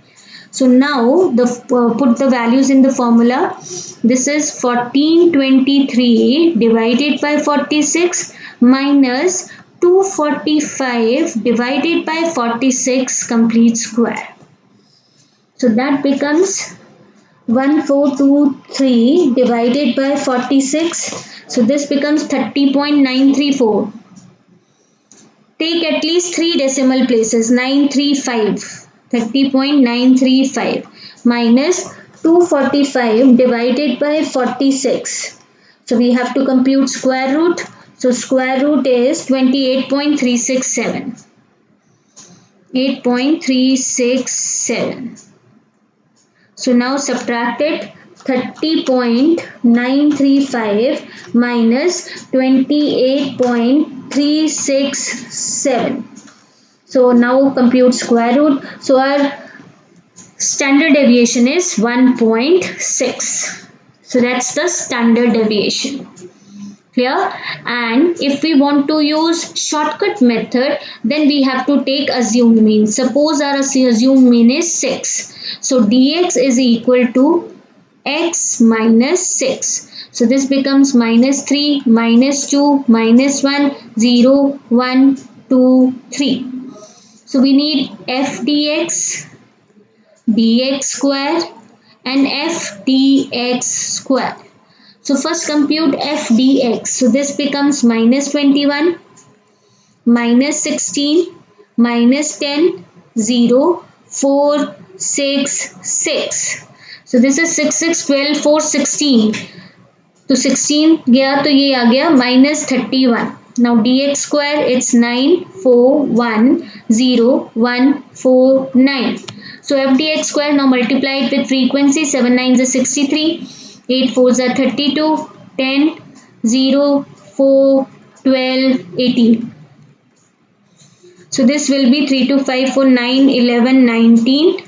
So now put the values in the formula. This is 1423 divided by 46 minus 245 divided by 46 complete square. So that becomes 1423 divided by 46. So this becomes 30.934. Take at least 3 decimal places. 935. 30.935 minus 245 divided by 46. So we have to compute square root. So square root is 28.367. 8.367. So now subtract it. 30.935 minus 28.367. So now compute square root. So our standard deviation is 1.6. So that's the standard deviation. Clear? And if we want to use shortcut method, then we have to take assumed mean. Suppose our assumed mean is 6. So dx is equal to x minus 6. So this becomes minus 3, minus 2, minus 1, 0, 1, 2, 3. So we need f dx, dx square and f dx square. So first compute f dx. So this becomes minus 21, minus 16, minus 10, 0, 4, 6, 6. So this is 6, 6, 12, 4, 16. तो 16 गया तो ये आ गया minus 31. Now dx square it's 9, 4, 1, 0, 1, 4, 9. So f dx square, now multiply it with frequency. 7 9s are 63, 8 4s are 32, 10, 0, 4, 12, 18. So this will be 3 2 5 4 9 11 19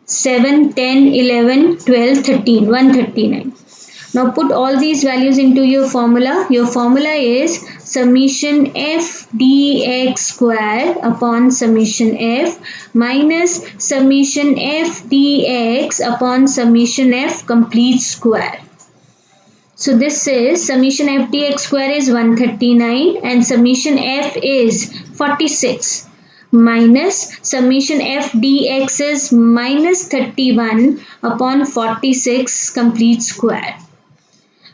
7 10 11 12 13 139. Now put all these values into your formula. Your formula is summation f dx square upon summation f minus summation f dx upon summation f complete square. So this is summation f dx square is 139 and summation f is 46 minus summation f dx is minus 31 upon 46 complete square.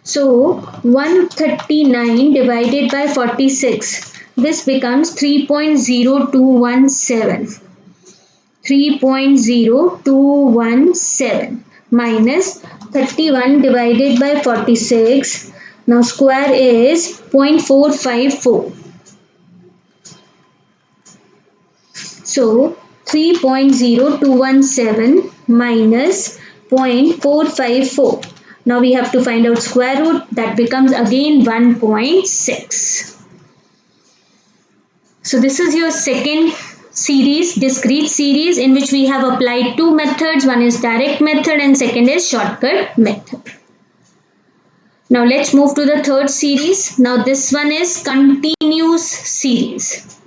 So 139 divided by 46, this becomes 3.0217. 3.0217 minus 31 divided by 46. Now square is 0.454. So 3.0217 minus 0.454. Now we have to find out square root. That becomes again 1.6. So this is your second series, discrete series, in which we have applied two methods. One is direct method and second is shortcut method. Now let's move to the third series. Now this one is continuous series.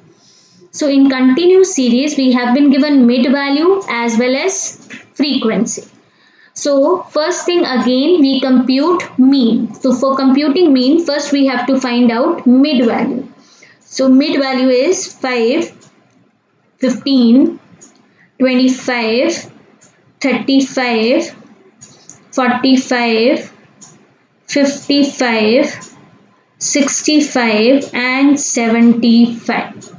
So in continuous series, we have been given mid value as well as frequency. So first thing again, we compute mean. So for computing mean, first we have to find out mid value. So mid value is 5, 15, 25, 35, 45, 55, 65 and 75.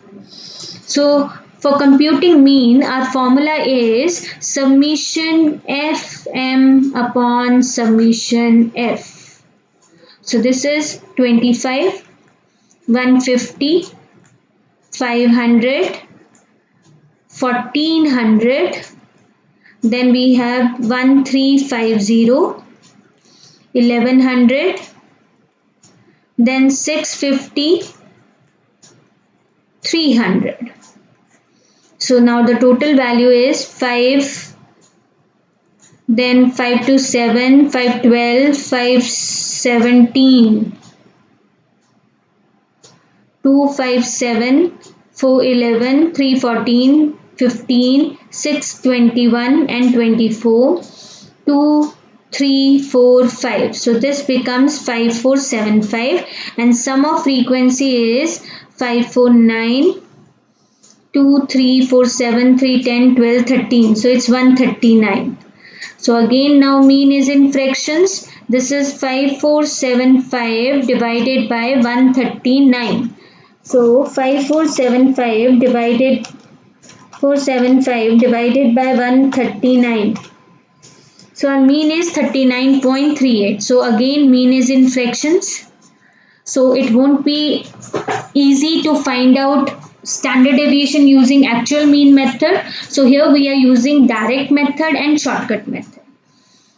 So for computing mean, our formula is summation Fm upon summation F. So this is 25, 150, 500, 1400, then we have 1350, 1100, then 650, 300. So now the total value is 5, then 5 to 7, 512, 517, 257, 411, 314, 15, 621 and 24, 2, 3, 4, 5. So this becomes 5475 and sum of frequency is 549, 2, 3, 4, 7, 3, 10, 12, 13. So it's 139. So again now mean is in fractions. This is 5475 divided by 139. So 5475 divided 475 divided by 139. So our mean is 39.38. So again mean is in fractions. So it won't be easy to find out standard deviation using actual mean method. So here we are using direct method and shortcut method.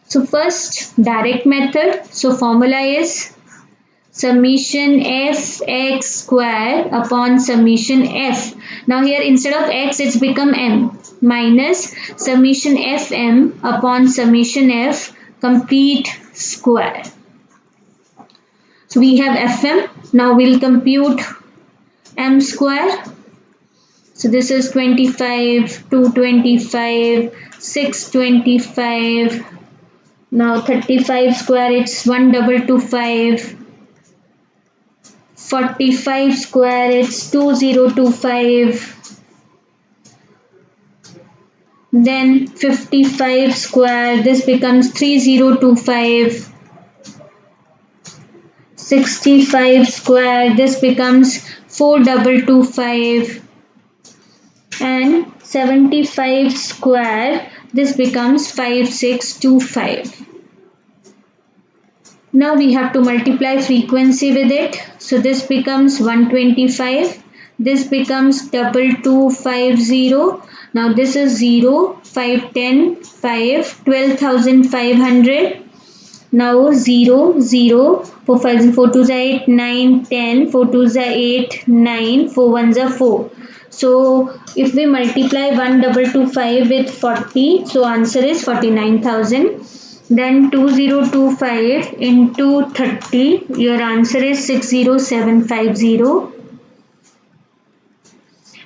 So first direct method. So formula is summation fx square upon summation f. Now here instead of x it's become m minus summation fm upon summation f complete square. So we have fm. Now we'll compute m square. So this is 25, 225, 625. Now 35 square it's 1225. 45 square it's 2025. Then 55 square this becomes 3025. 65 square this becomes 4225. And 75 square this becomes 5625. Now we have to multiply frequency with it. So this becomes 125. This becomes 2250. Now this is 0, 5, 10, 5, 12,500. Now 0, 0, 4 5 4 2 8, 9, 10, 4 2 8, 9, 4 1 4. So if we multiply 1225 with 40, so answer is 49,000. Then 2025 into 30, your answer is 60750.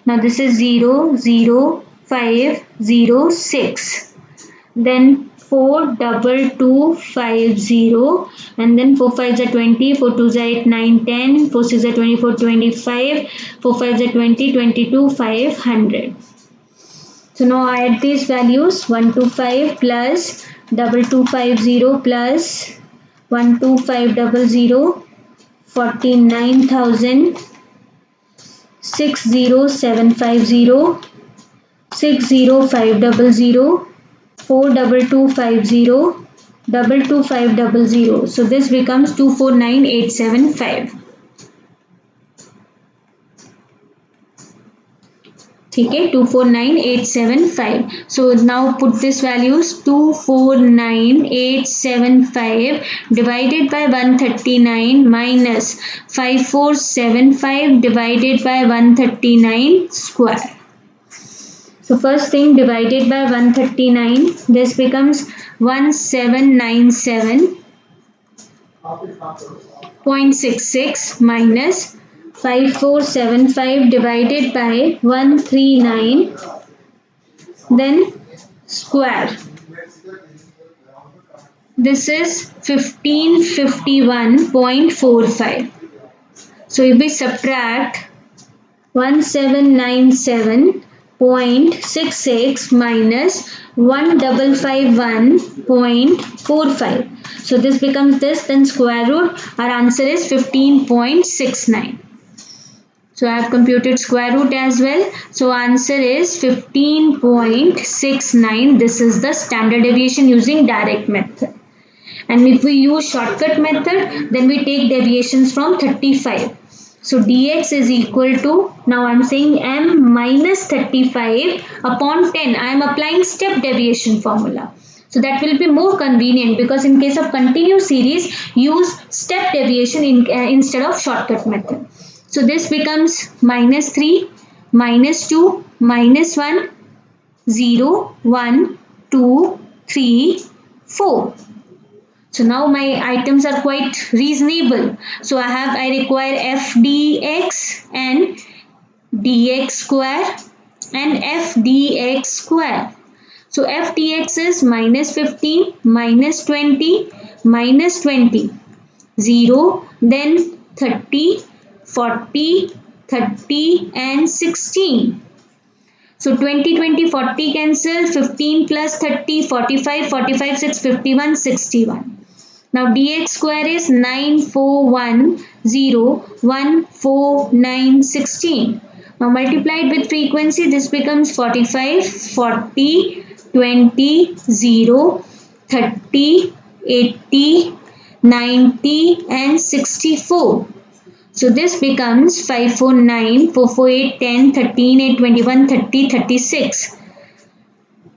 Now this is 0, 0, 5, 0, 6. Then 42250 and then 4 5s are 20, 4 2s are 8, 9, 10, 4 6 are 24, 25, 4 5s are 20, 22, 500. So now add these values 125 plus 2250 plus 12500, 49,000, 60750, 60500, 42250, 22500. So this becomes 249875. Okay, 249875. So now put this values 249875 divided by 139 minus 5475 divided by 139 square. So first thing divided by 139, this becomes 1797.66 minus 5475 divided by 139, then square. This is 1551.45. So if we subtract 1797.66 minus 1551.45. So this becomes this, then square root. Our answer is 15.69. So I have computed square root as well. So answer is 15.69. This is the standard deviation using direct method. And if we use shortcut method, then we take deviations from 35. So dx is equal to, now I am saying m minus 35 upon 10. I am applying step deviation formula. So that will be more convenient, because in case of continuous series, use step deviation instead of shortcut method. So this becomes minus 3, minus 2, minus 1, 0, 1, 2, 3, 4. So now my items are quite reasonable. So I require f dx and dx square and f dx square. So f dx is minus 15, minus 20, minus 20, 0, then 30, 40, 30 and 16. So 20, 20, 40 cancel, 15 plus 30, 45, 45, 6, 51, 61. Now dx square is 94101496. Now multiplied with frequency, this becomes 45, 40, 20, 0, 30, 80, 90 and 64. So this becomes 549, 448, 10, 13, 8, 21, 30, 36.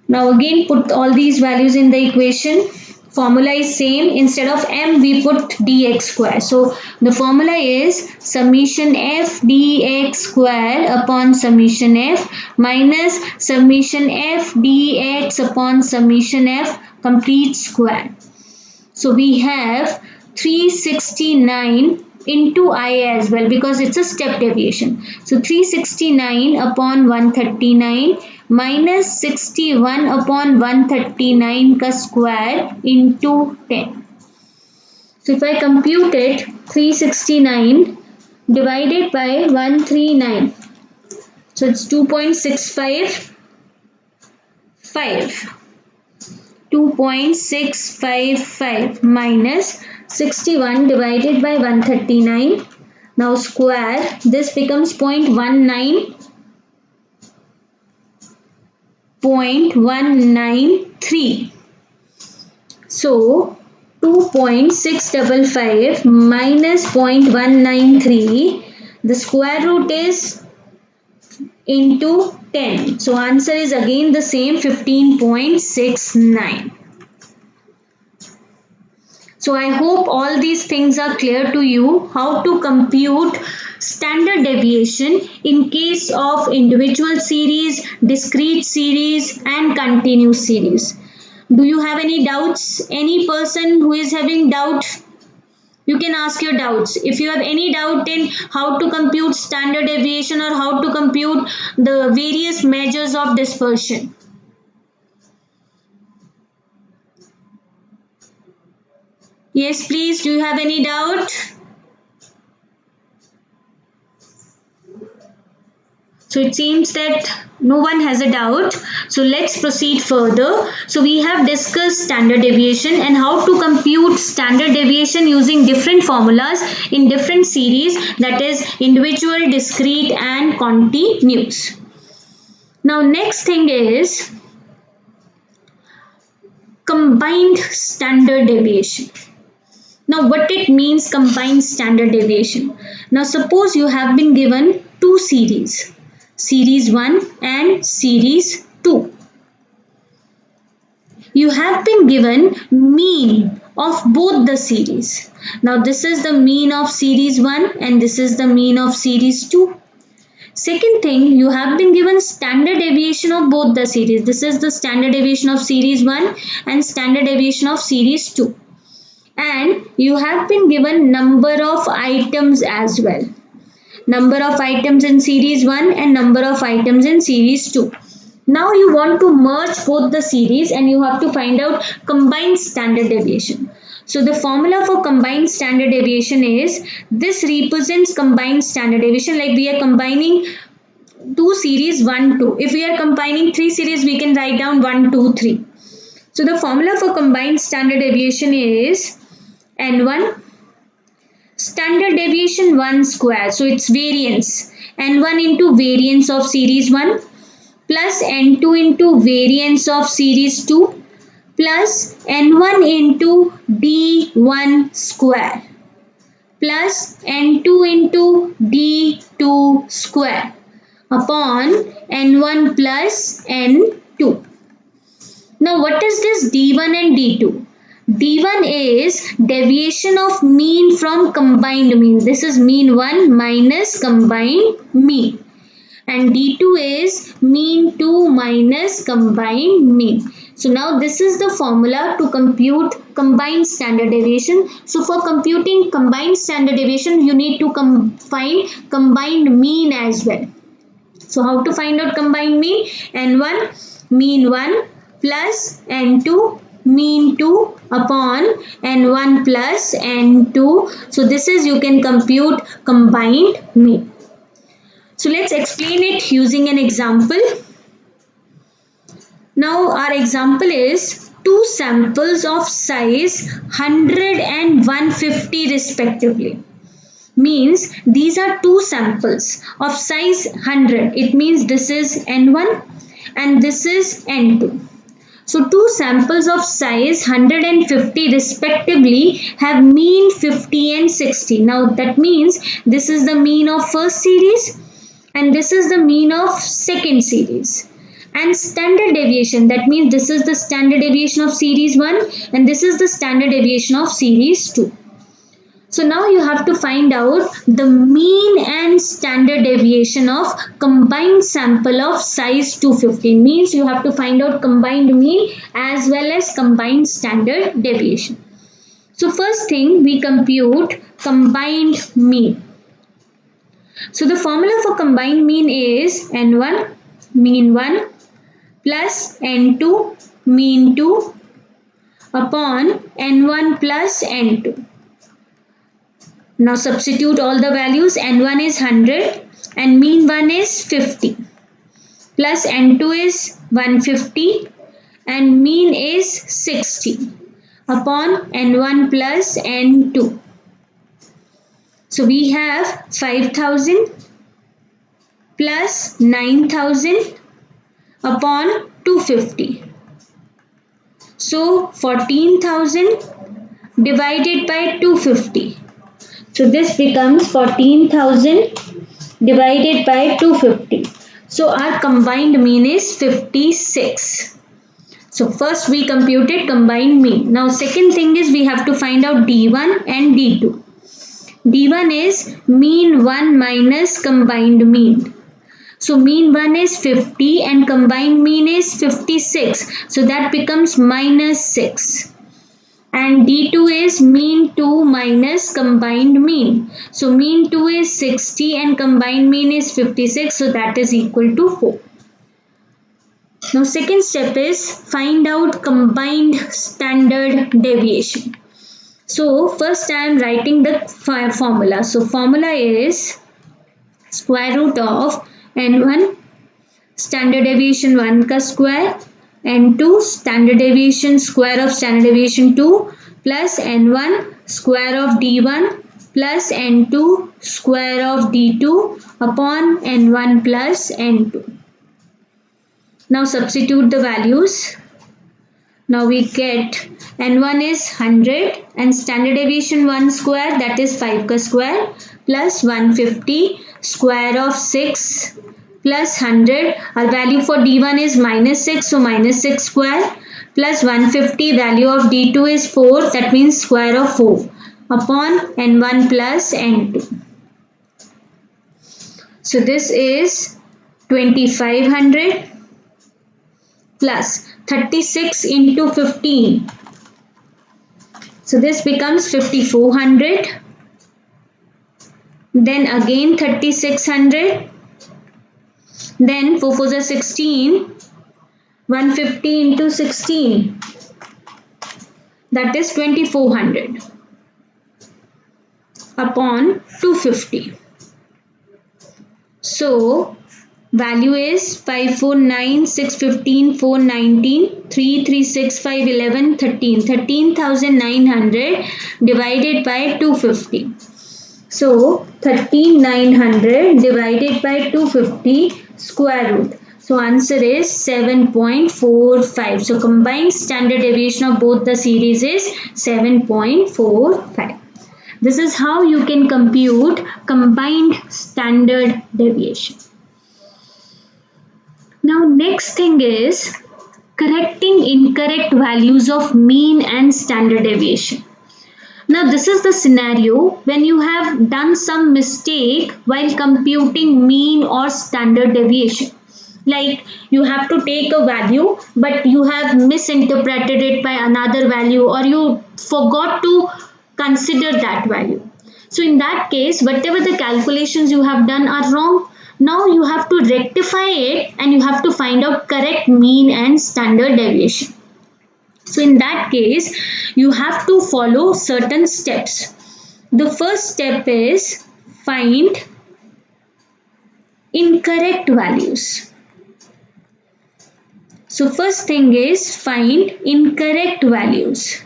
Now again put all these values in the equation. Formula is same. Instead of m we put dx square. So the formula is summation f dx square upon summation f minus summation f dx upon summation f complete square. So we have 369 into I as well, because it's a step deviation. So 369 upon 139 minus 61 upon 139 ka square into 10. So if I compute it, 369 divided by 139. So it's 2.655. 2.655 minus 61 divided by 139. Now square, this becomes 0.193. So 2.655 minus 0.193, the square root is into 10. So answer is again the same, 15.69. So I hope all these things are clear to you, how to compute standard deviation in case of individual series, discrete series and continuous series. Do you have any doubts? Any person who is having doubt, you can ask your doubts. If you have any doubt in how to compute standard deviation or how to compute the various measures of dispersion. Yes, please. Do you have any doubt? So it seems that no one has a doubt. So let's proceed further. So we have discussed standard deviation and how to compute standard deviation using different formulas in different series, that is individual, discrete and continuous. Now next thing is combined standard deviation. Now what it means, combined standard deviation? Now suppose you have been given two series, series 1 and series 2. You have been given mean of both the series. Now this is the mean of series 1 and this is the mean of series 2. Second thing, you have been given standard deviation of both the series. This is the standard deviation of series 1 and standard deviation of series 2. And you have been given number of items as well. Number of items in series 1 and number of items in series 2. Now you want to merge both the series and you have to find out combined standard deviation. So the formula for combined standard deviation is, this represents combined standard deviation, like we are combining two series 1, 2. If we are combining three series, we can write down 1, 2, 3. So the formula for combined standard deviation is N1 standard deviation 1 square. So it's variance. N1 into variance of series 1 plus N2 into variance of series 2 plus N1 into D1 square plus N2 into D2 square upon N1 plus N2. Now what is this D1 and D2? D1 is deviation of mean from combined mean. This is mean 1 minus combined mean. And D2 is mean 2 minus combined mean. So now this is the formula to compute combined standard deviation. So for computing combined standard deviation, you need to find combined mean as well. So how to find out combined mean? N1 mean 1 plus N2 mean 2 upon N1 plus N2. So this is, you can compute combined mean. So let's explain it using an example. Now our example is two samples of size 100 and 150 respectively. Means these are two samples of size 100. It means this is N1 and this is N2. So two samples of size 150 respectively have mean 50 and 60. Now that means this is the mean of first series and this is the mean of second series. And standard deviation, that means this is the standard deviation of series 1 and this is the standard deviation of series 2. So now you have to find out the mean and standard deviation of combined sample of size 250. Means you have to find out combined mean as well as combined standard deviation. So first thing, we compute combined mean. So the formula for combined mean is N1 mean 1 plus N2 mean 2 upon N1 plus N2. Now substitute all the values. N1 is 100 and mean 1 is 50 plus N2 is 150 and mean is 60 upon N1 plus N2. So we have 5000 plus 9000 upon 250. So 14,000 divided by 250. So this becomes 14,000 divided by 250. So our combined mean is 56. So first we computed combined mean. Now second thing is, we have to find out D1 and D2. D1 is mean 1 minus combined mean. So mean 1 is 50 and combined mean is 56. So that becomes minus 6. And D2 is mean 2 minus combined mean. So mean 2 is 60 and combined mean is 56. So that is equal to 4. Now second step is find out combined standard deviation. So first I am writing the formula. So formula is square root of N1 standard deviation 1 ka square N2 standard deviation square of standard deviation 2 plus N1 square of D1 plus N2 square of D2 upon N1 plus N2. Now substitute the values. Now we get N1 is 100 and standard deviation 1 square, that is 5 ka square, plus 150 square of 6 plus 100. Our value for D1 is minus 6, so minus 6 square plus 150, value of D2 is 4, that means square of 4 upon N1 plus N2. So this is 2500 plus 36 into 15. So this becomes 5400. Then again 3600. Then 4 4s are 16. 150 into 16. that is 2400 upon 250. So value is 549, 615, 419, 336, 511, 13. 13,900 divided by 250. So 13,900 divided by 250 square root. So answer is 7.45. So combined standard deviation of both the series is 7.45. This is how you can compute combined standard deviation. Now next thing is correcting incorrect values of mean and standard deviation. Now this is the scenario when you have done some mistake while computing mean or standard deviation. Like you have to take a value but you have misinterpreted it by another value, or you forgot to consider that value. So in that case, whatever the calculations you have done are wrong. Now you have to rectify it and you have to find out correct mean and standard deviation. So in that case, you have to follow certain steps. The first step is find incorrect values. So first thing is find incorrect values.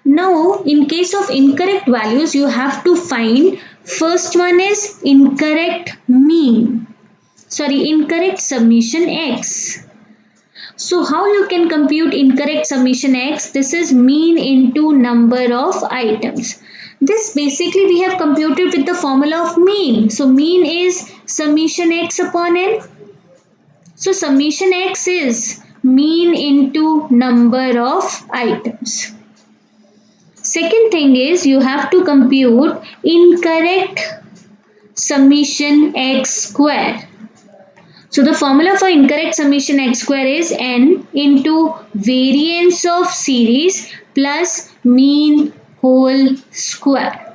Now in case of incorrect values, you have to find, first one is incorrect summation x. So how you can compute incorrect summation x? This is mean into number of items. This basically we have computed with the formula of mean. So mean is summation x upon n. So summation x is mean into number of items. Second thing is you have to compute incorrect summation x square. So the formula for incorrect summation x square is n into variance of series plus mean whole square.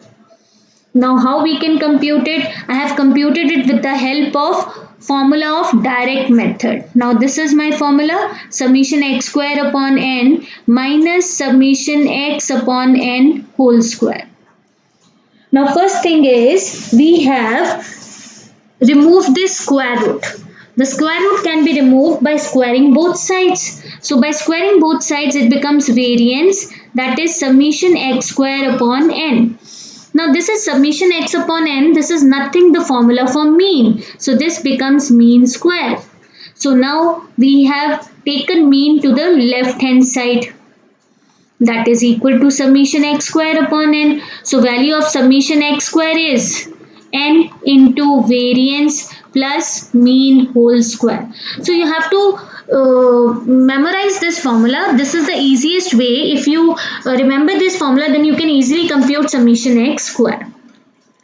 Now how we can compute it? I have computed it with the help of formula of direct method. Now this is my formula, summation x square upon n minus summation x upon n whole square. Now first thing is we have removed this square root. The square root can be removed by squaring both sides. So by squaring both sides it becomes variance, that is summation x square upon n. Now this is summation x upon n, this is nothing the formula for mean. So this becomes mean square. So now we have taken mean to the left hand side. That is equal to summation x square upon n. So value of summation x square is n into variance plus mean whole square. So you have to memorize this formula. This is the easiest way. If you remember this formula, then you can easily compute summation x square.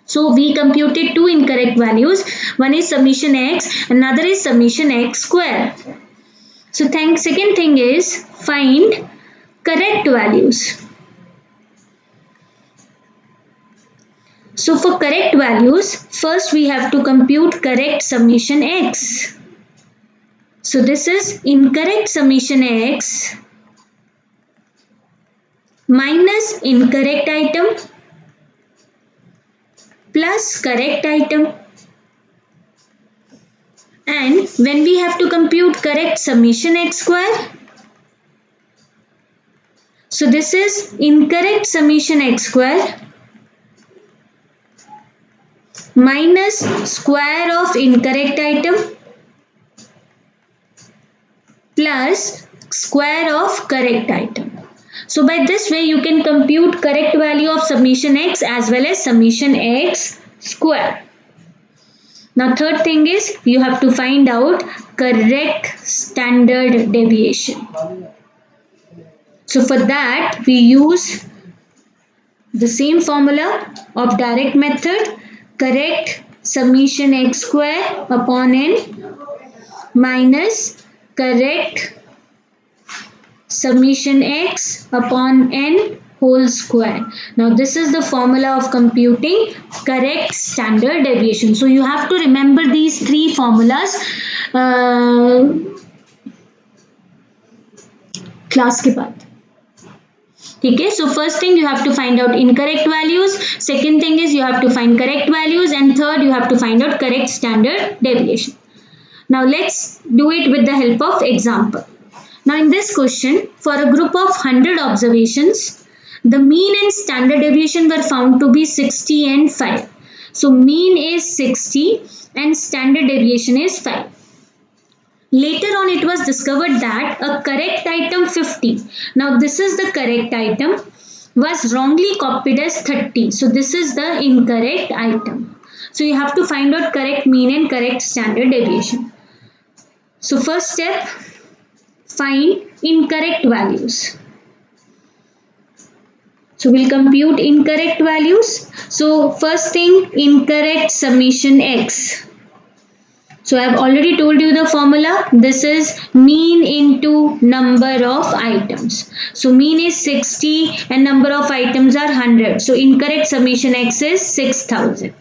So we computed two incorrect values. One is summation x, another is summation x square. So second thing is find correct values. So for correct values, first we have to compute correct summation x. So this is incorrect summation x minus incorrect item plus correct item. And when we have to compute correct summation x square, so this is incorrect summation x square minus square of incorrect item plus square of correct item. So by this way you can compute correct value of summation x as well as summation x square. Now third thing is you have to find out correct standard deviation. So for that we use the same formula of direct method, correct summation x square upon n minus correct summation x upon n whole square. Now this is the formula of computing correct standard deviation. So you have to remember these three formulas class के बाद. ठीक है. So first thing you have to find out incorrect values, second thing is you have to find correct values, and third you have to find out correct standard deviation. Now let's do it with the help of example. Now in this question, for a group of 100 observations, the mean and standard deviation were found to be 60 and 5. So mean is 60 and standard deviation is 5. Later on it was discovered that a correct item 50, now this is the correct item, was wrongly copied as 30. So this is the incorrect item. So you have to find out correct mean and correct standard deviation. So first step, find incorrect values. So we'll compute incorrect values. So first thing, incorrect summation x. So I have already told you the formula. This is mean into number of items. So mean is 60 and number of items are 100. So incorrect summation x is 6000.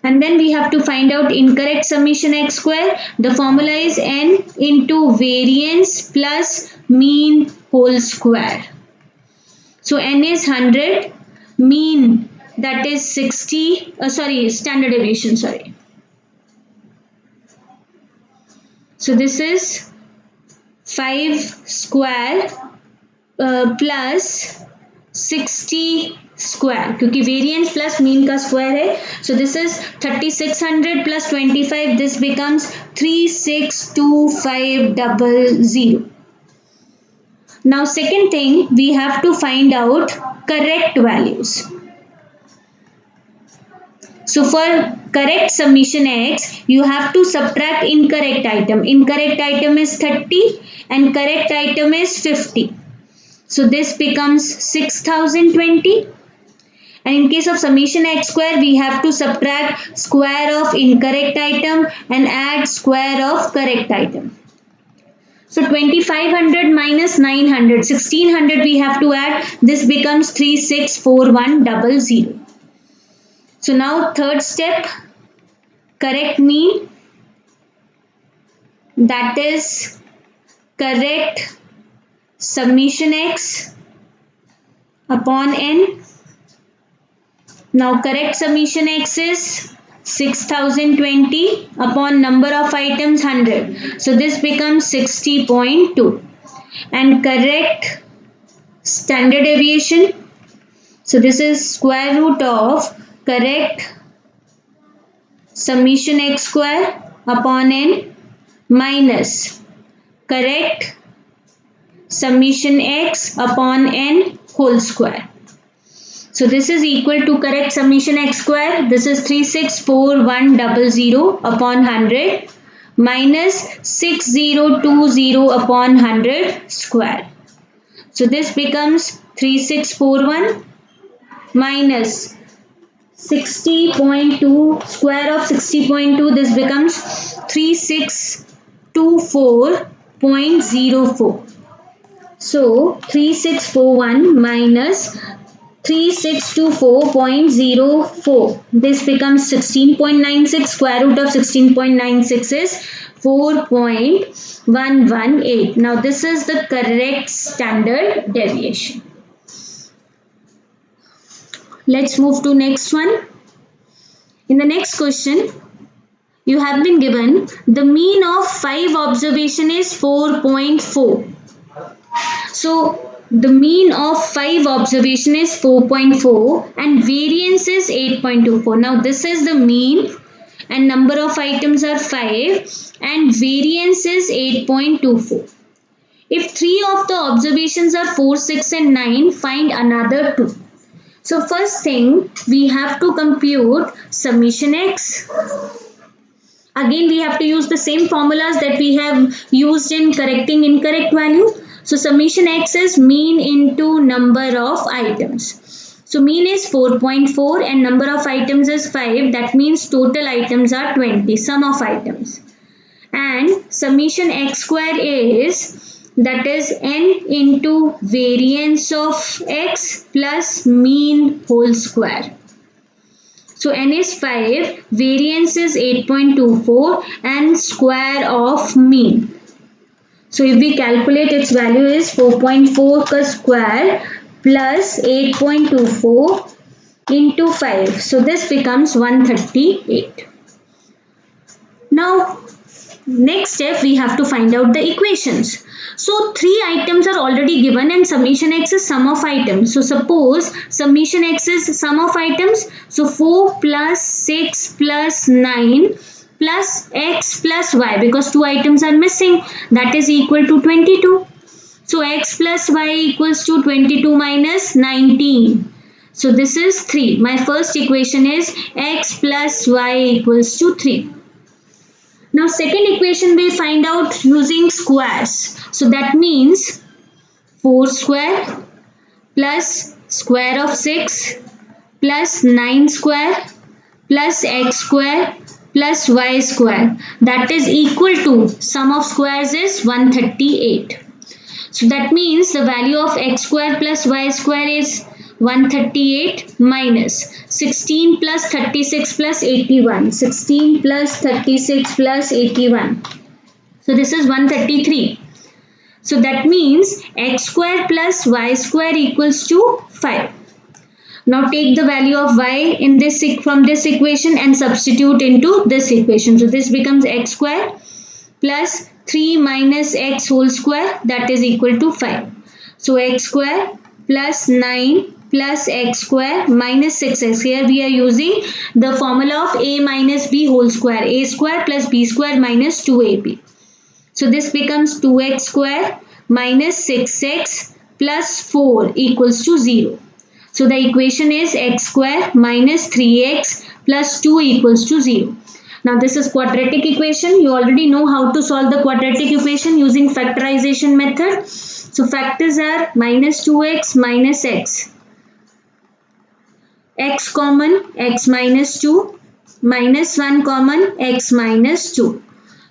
And then we have to find out incorrect summation x square. The formula is n into variance plus mean whole square. So n is 100, mean that is 60, standard deviation, So this is 5 square plus 60 square, क्योंकि variance plus mean का square है. So this is 3600 plus 25, this becomes 362,500. Now second thing, we have to find out correct values. So for correct summation x, you have to subtract incorrect item. Incorrect item is 30 and correct item is 50. So this becomes 6020. And in case of summation x square, we have to subtract square of incorrect item and add square of correct item. So 2500 minus 900, 1600 we have to add. This becomes 364100. So now third step, correct mean, that is correct summation x upon n. Now correct summation x is 6020 upon number of items 100. So this becomes 60.2. And correct standard deviation, so this is square root of correct summation x square upon n minus correct summation x upon n whole square. So this is equal to correct summation x square. This is 364,100 upon 100 minus 6020 upon 100 square. So this becomes 3641 minus 60.2, square of 60.2, this becomes 3624.04. So 3641 minus 3624.04, this becomes 16.96. Square root of 16.96 is 4.118. Now this is the correct standard deviation. Let's move to next one. In the next question, you have been given the mean of 5 observation is 4.4. So the mean of 5 observation is 4.4 and variance is 8.24. Now this is the mean and number of items are 5 and variance is 8.24. If 3 of the observations are 4, 6 and 9, find another 2. So first thing, we have to compute summation x. Again we have to use the same formulas that we have used in correcting incorrect value. So summation x is mean into number of items. So mean is 4.4 and number of items is 5. That means total items are 20, sum of items. And summation x square is, that is n into variance of x plus mean whole square. So n is 5, variance is 8.24 and square of mean. So if we calculate, its value is 4.4 का square plus 8.24 into 5. So this becomes 138. Now next step, we have to find out the equations. So three items are already given and summation x is sum of items. So suppose summation x is sum of items. So 4 plus 6 plus 9 plus x plus y, because two items are missing, that is equal to 22. So x plus y equals to 22 minus 19. So this is 3. My first equation is x plus y equals to 3. Now second equation we find out using squares. So that means 4 square plus square of 6 plus 9 square plus x square plus y square, that is equal to sum of squares is 138. So that means the value of x square plus y square is 138 minus 16 plus 36 plus 81. 16 plus 36 plus 81. So this is 133. So that means x square plus y square equals to 5. Now take the value of y in this from this equation and substitute into this equation. So this becomes x square plus 3 minus x whole square, that is equal to 5. So x square plus 9 plus x square minus 6x. Here we are using the formula of a minus b whole square. A square plus b square minus 2ab. So this becomes 2x square minus 6x plus 4 equals to 0. So the equation is x square minus 3x plus 2 equals to 0. Now this is quadratic equation. You already know how to solve the quadratic equation using factorization method. So factors are minus 2x minus x. X common, x minus 2, minus 1 common, x minus 2.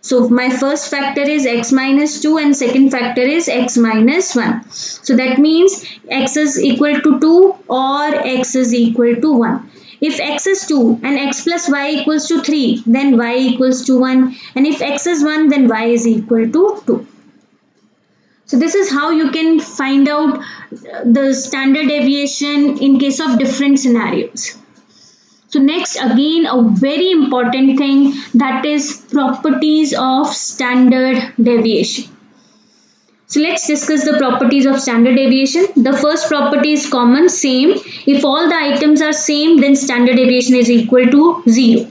So my first factor is x minus 2 and second factor is x minus 1. So that means x is equal to 2 or x is equal to 1. If x is 2 and x plus y equals to 3, then y equals to 1. And if x is 1, then y is equal to 2. So this is how you can find out the standard deviation in case of different scenarios. So next, again a very important thing, that is properties of standard deviation. So let's discuss the properties of standard deviation. The first property is common, same. If all the items are same, then standard deviation is equal to 0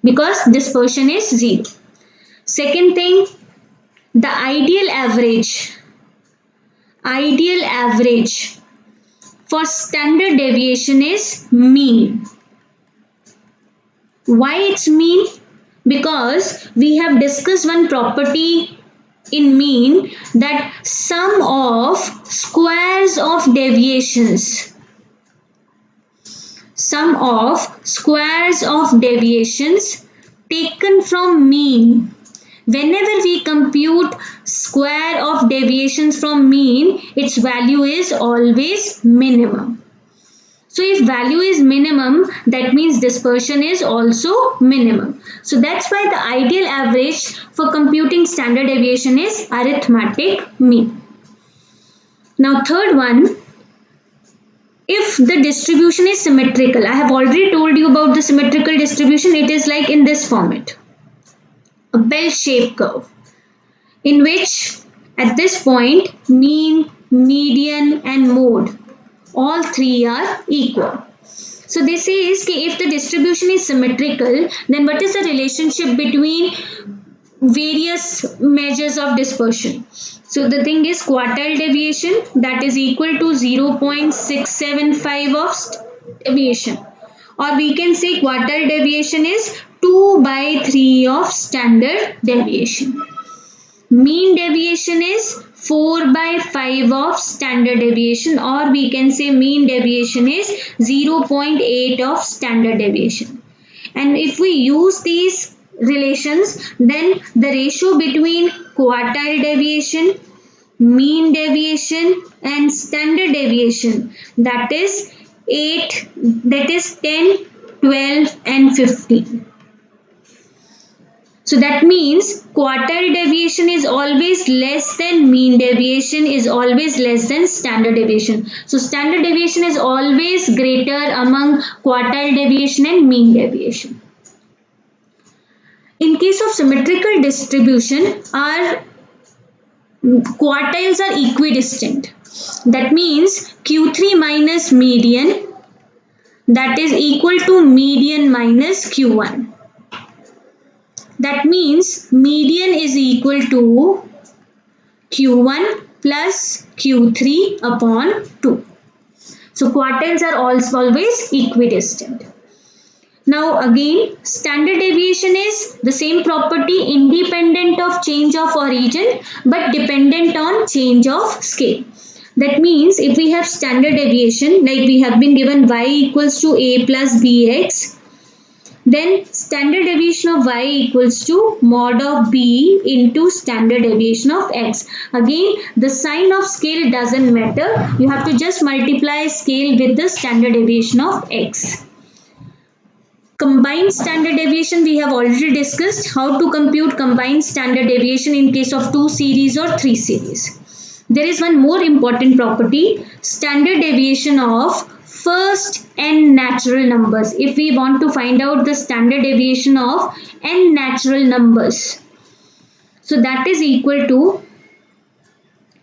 because dispersion is 0. Second thing, the ideal average for standard deviation is mean. Why it's mean? Because we have discussed one property in mean, that sum of squares of deviations taken from mean. Whenever we compute square of deviations from mean, its value is always minimum. So if value is minimum, that means dispersion is also minimum. So that's why the ideal average for computing standard deviation is arithmetic mean. Now third one, if the distribution is symmetrical. I have already told you about the symmetrical distribution. It is like in this format. A bell-shaped curve in which at this point mean, median and mode, all three are equal. So this is if the distribution is symmetrical, then what is the relationship between various measures of dispersion? So the thing is quartile deviation, that is equal to 0.675 of deviation, or we can say quartile deviation is 2 by 3 of standard deviation. Mean deviation is 4 by 5 of standard deviation, or we can say mean deviation is 0.8 of standard deviation. And if we use these relations, then the ratio between quartile deviation, mean deviation and standard deviation, that is 10, 12 and 15. So that means quartile deviation is always less than mean deviation is always less than standard deviation. So standard deviation is always greater among quartile deviation and mean deviation. In case of symmetrical distribution, our quartiles are equidistant. That means Q3 minus median, that is equal to median minus Q1. That means median is equal to Q1 plus Q3 upon 2. So quartiles are always equidistant. Now again, standard deviation is the same property independent of change of origin but dependent on change of scale. That means if we have standard deviation, like we have been given y equals to a plus bx, then standard deviation of y equals to mod of b into standard deviation of x. Again, the sign of scale doesn't matter. You have to just multiply scale with the standard deviation of x. Combined standard deviation we have already discussed. How to compute combined standard deviation in case of 2 series or 3 series. There is one more important property, standard deviation of first n natural numbers. If we want to find out the standard deviation of n natural numbers, so that is equal to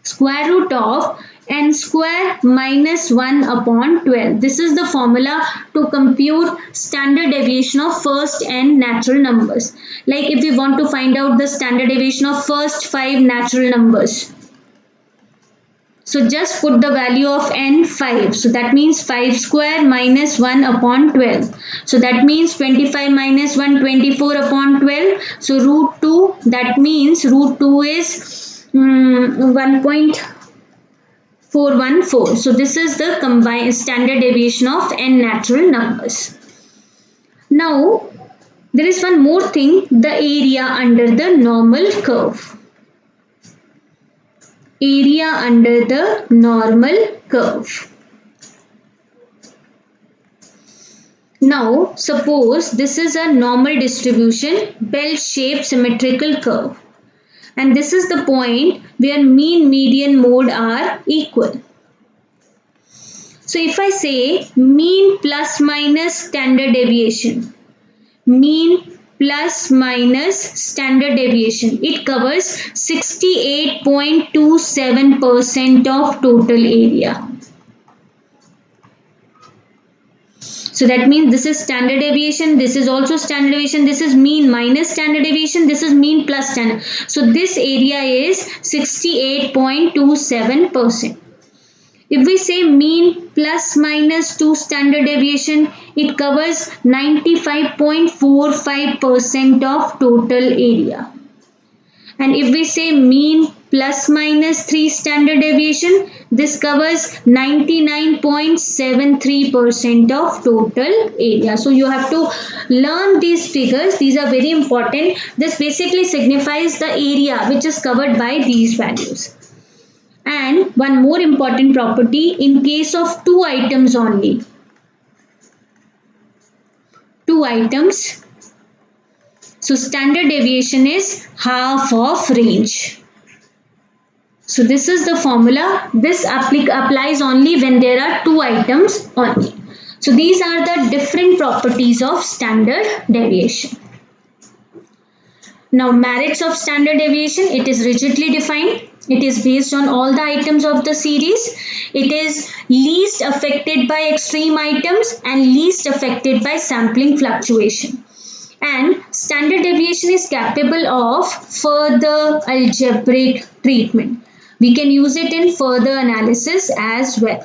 square root of n square minus 1 upon 12. This is the formula to compute standard deviation of first n natural numbers. Like if we want to find out the standard deviation of first 5 natural numbers, so just put the value of n 5. So that means 5 square minus 1 upon 12. So that means 25 minus 1, 24 upon 12. So root 2, that means root 2 is 1.414. So this is the combined standard deviation of n natural numbers. Now there is one more thing, the area under the normal curve. Area under the normal curve. Now suppose this is a normal distribution, bell-shaped symmetrical curve, and this is the point where mean, median, mode are equal. So if I say mean plus minus standard deviation, mean plus minus standard deviation, it covers 68.27% of total area. So that means this is standard deviation, this is also standard deviation, this is mean minus standard deviation, this is mean plus standard. So this area is 68.27%. If we say mean plus minus 2 standard deviation, it covers 95.45% of total area. And if we say mean plus minus 3 standard deviation, this covers 99.73% of total area. So you have to learn these figures. These are very important. This basically signifies the area which is covered by these values. And one more important property, in case of 2 items only. 2 items. So standard deviation is half of range. So this is the formula. This applies only when there are 2 items only. So these are the different properties of standard deviation. Now merits of standard deviation, it is rigidly defined. It is based on all the items of the series. It is least affected by extreme items and least affected by sampling fluctuation. And standard deviation is capable of further algebraic treatment. We can use it in further analysis as well.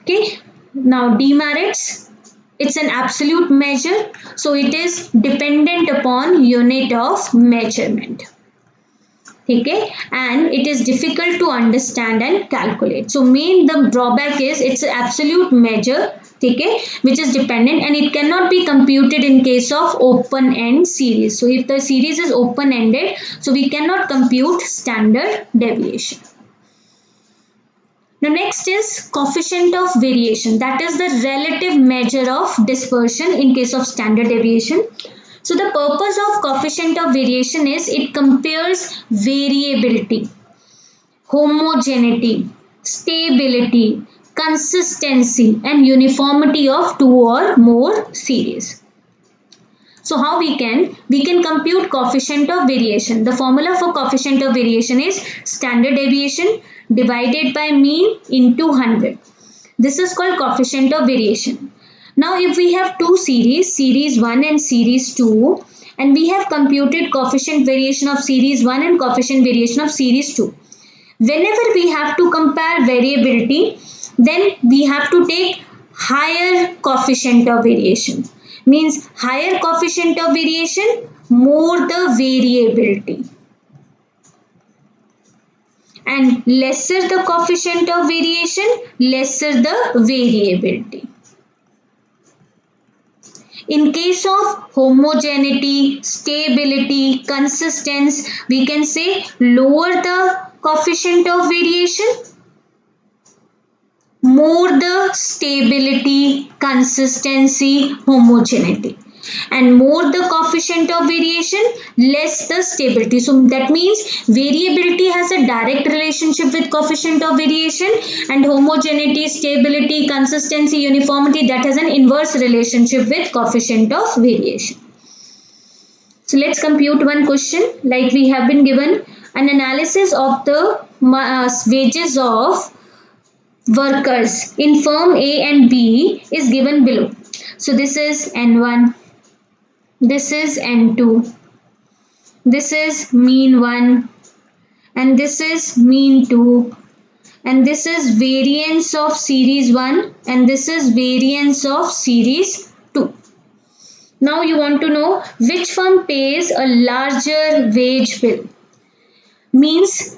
Okay. Now demerits. It's an absolute measure, so it is dependent upon unit of measurement. Okay, and it is difficult to understand and calculate. So the drawback is it's an absolute measure, okay, which is dependent, and it cannot be computed in case of open-end series. So if the series is open-ended, so we cannot compute standard deviation. Now next is coefficient of variation, that is the relative measure of dispersion in case of standard deviation. So the purpose of coefficient of variation is it compares variability, homogeneity, stability, consistency and uniformity of two or more series. So how we can compute coefficient of variation. The formula for coefficient of variation is standard deviation divided by mean into 100. This is called coefficient of variation. Now if we have two series, series 1 and series 2, and we have computed coefficient variation of series 1 and coefficient variation of series 2. Whenever we have to compare variability, then we have to take higher coefficient of variation. Means higher coefficient of variation, more the variability. And lesser the coefficient of variation, lesser the variability. In case of homogeneity, stability, consistency, we can say lower the coefficient of variation, more the stability, consistency, homogeneity. And more the coefficient of variation, less the stability. So that means variability has a direct relationship with coefficient of variation, and homogeneity, stability, consistency, uniformity, that has an inverse relationship with coefficient of variation. So let's compute one question. Like we have been given an analysis of the wages of workers in firm A and B is given below. So this is N1, this is N2, this is mean 1 and this is mean 2, and this is variance of series 1 and this is variance of series 2. Now you want to know which firm pays a larger wage bill. Means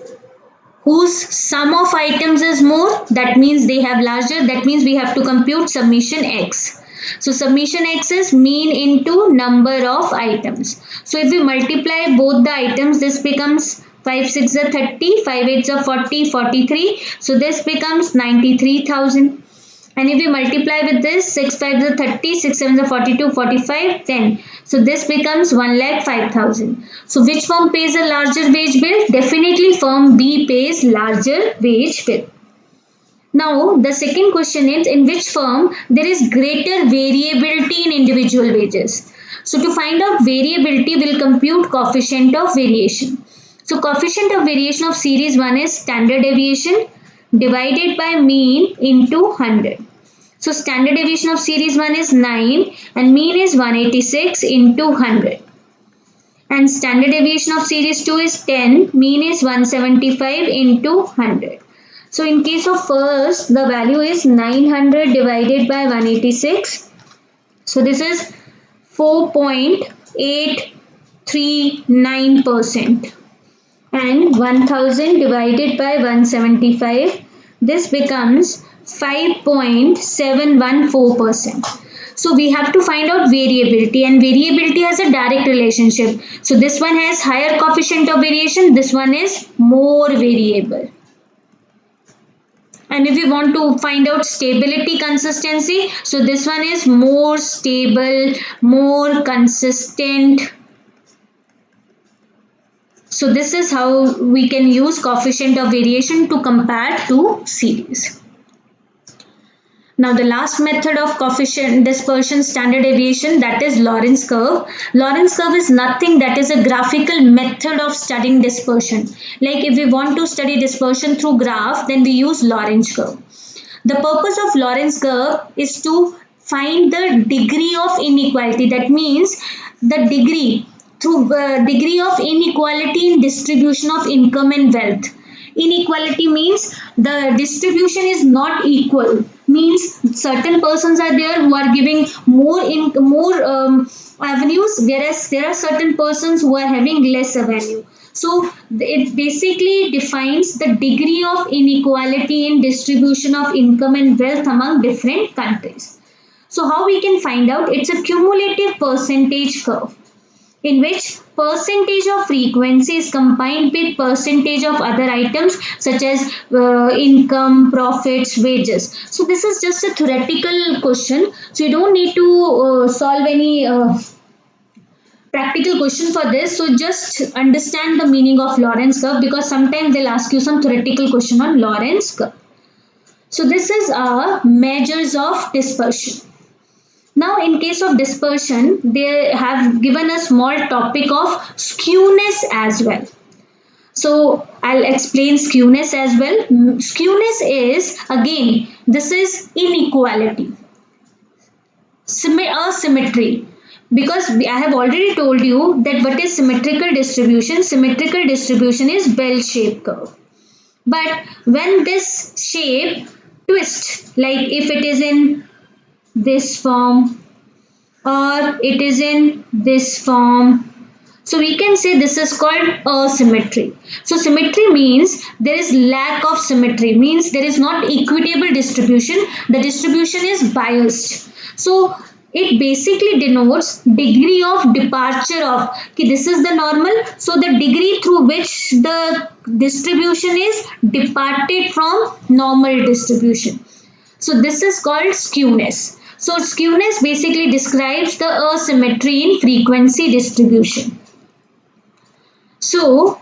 whose sum of items is more, that means they have larger, that means we have to compute summation x. So summation x is mean into number of items. So if we multiply both the items, this becomes 5 6 are 30, 5 8 are 40, 43. So this becomes 93,000. And if we multiply with this, 6 5 is 30, 6 7 is 42, 45, 10. So this becomes 1,05,000. So which firm pays a larger wage bill? Definitely firm B pays larger wage bill. Now the second question is, in which firm there is greater variability in individual wages? So to find out variability, we'll compute coefficient of variation. So coefficient of variation of series 1 is standard deviation divided by mean into 100. So standard deviation of series 1 is 9 and mean is 186 into 100. And standard deviation of series 2 is 10, mean is 175 into 100. So in case of first, the value is 900 divided by 186. So this is 4.839%. And 1000 divided by 175, this becomes 5.714%. So we have to find out variability, and variability has a direct relationship. So this one has higher coefficient of variation, this one is more variable. And if we want to find out stability, consistency, so this one is more stable, more consistent. So this is how we can use coefficient of variation to compare two series. Now the last method of coefficient dispersion standard deviation, that is Lorentz curve. Lorentz curve is nothing that is a graphical method of studying dispersion. Like if we want to study dispersion through graph, then we use Lorentz curve. The purpose of Lorentz curve is to find the degree of inequality. That means the degree degree of inequality in distribution of income and wealth. Inequality means the distribution is not equal. Means certain persons are there who are giving more avenues, whereas there are certain persons who are having less avenue. So it basically defines the degree of inequality in distribution of income and wealth among different countries. So how we can find out? It's a cumulative percentage curve in which percentage of frequency is combined with percentage of other items such as income, profits, wages. So this is just a theoretical question. So you don't need to solve any practical question for this. So just understand the meaning of Lorentz curve, because sometimes they'll ask you some theoretical question on Lorentz curve. So this is our measures of dispersion. Now in case of dispersion, they have given a small topic of skewness as well. So I'll explain skewness as well. Skewness is, again, this is inequality, asymmetry. Because I have already told you that what is symmetrical distribution. Symmetrical distribution is bell-shaped curve. But when this shape twists, like if it is in this form or it is in this form, so we can say this is called asymmetry. So symmetry means there is lack of symmetry, means there is not equitable distribution. The distribution is biased. So it basically denotes degree of departure of, this is the normal, so the degree through which the distribution is departed from normal distribution. So this is called skewness. So skewness basically describes the asymmetry in frequency distribution. So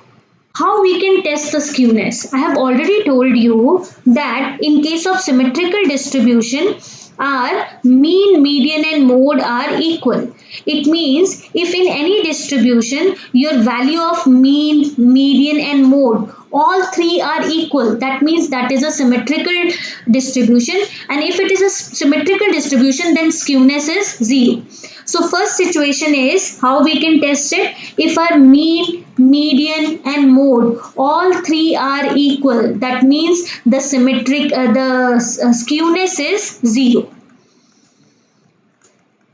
how we can test the skewness? I have already told you that in case of symmetrical distribution, our mean, median and mode are equal. It means if in any distribution your value of mean, median and mode, all three are equal, that means that is a symmetrical distribution. And if it is a symmetrical distribution, then skewness is 0. So first situation is how we can test it. If our mean, median and mode all three are equal, that means the skewness is 0.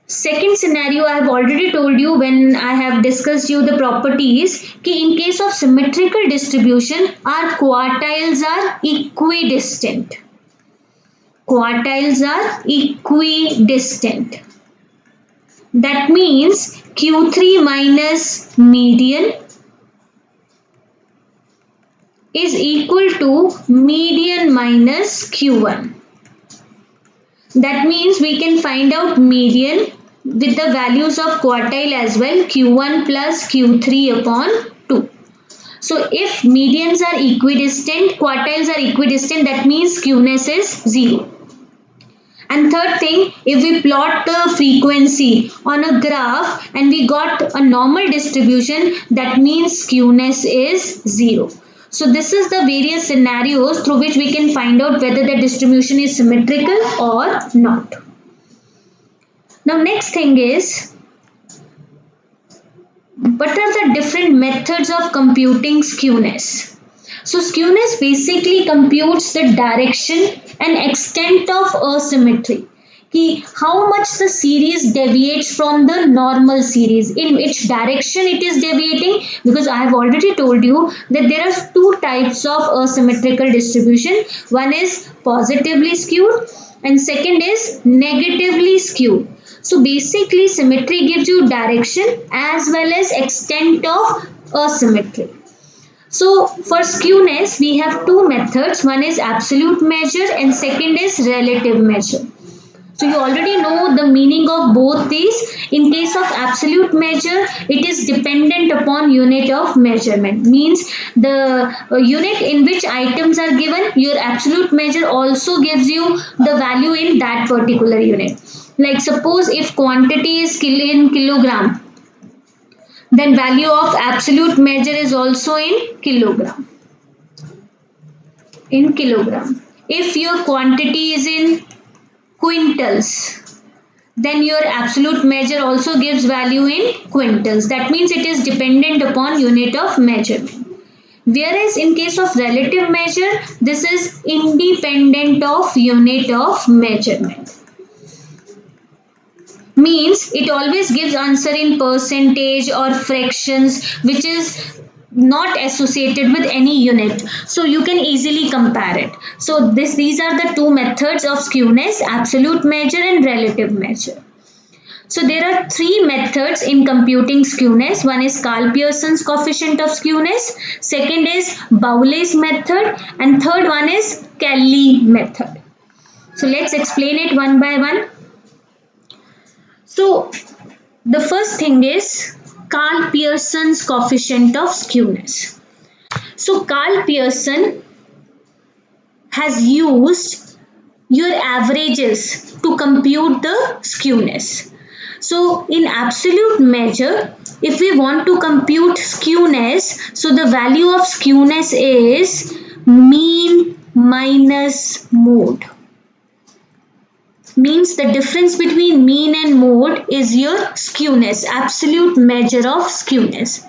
Second scenario, I have already told you when I have discussed you the properties, कि in case of symmetrical distribution, our quartiles are equidistant. Quartiles are equidistant. That means Q3 minus median is equal to median minus Q1. That means we can find out median with the values of quartile as well, Q1 plus Q3 upon 2. So if medians are equidistant, quartiles are equidistant, that means skewness is 0. And third thing, if we plot the frequency on a graph and we got a normal distribution, that means skewness is 0. So this is the various scenarios through which we can find out whether the distribution is symmetrical or not. Now next thing is, what are the different methods of computing skewness? So skewness basically computes the direction and extent of asymmetry. How much the series deviates from the normal series, in which direction it is deviating, because I have already told you that there are two types of asymmetrical distribution. One is positively skewed and second is negatively skewed. So basically symmetry gives you direction as well as extent of asymmetry. So for skewness we have two methods, one is absolute measure and second is relative measure. So you already know the meaning of both these. In case of absolute measure, it is dependent upon unit of measurement. Means the unit in which items are given, your absolute measure also gives you the value in that particular unit. Like suppose if quantity is in kilogram, then value of absolute measure is also in kilogram. In kilogram. If your quantity is in quintals, then your absolute measure also gives value in quintals. That means it is dependent upon unit of measurement. Whereas in case of relative measure, this is independent of unit of measurement. Means it always gives answer in percentage or fractions, which is not associated with any unit, so you can easily compare it. So these are the two methods of skewness, absolute measure and relative measure. So there are three methods in computing skewness. One is Karl-Pearson's coefficient of skewness, second is Bowley's method, and third one is Kelly method. So let's explain it one by one. So the first thing is Carl Pearson's coefficient of skewness. So Carl Pearson has used your averages to compute the skewness. So in absolute measure, if we want to compute skewness, so the value of skewness is mean minus mode. Means the difference between mean and mode is your skewness, absolute measure of skewness.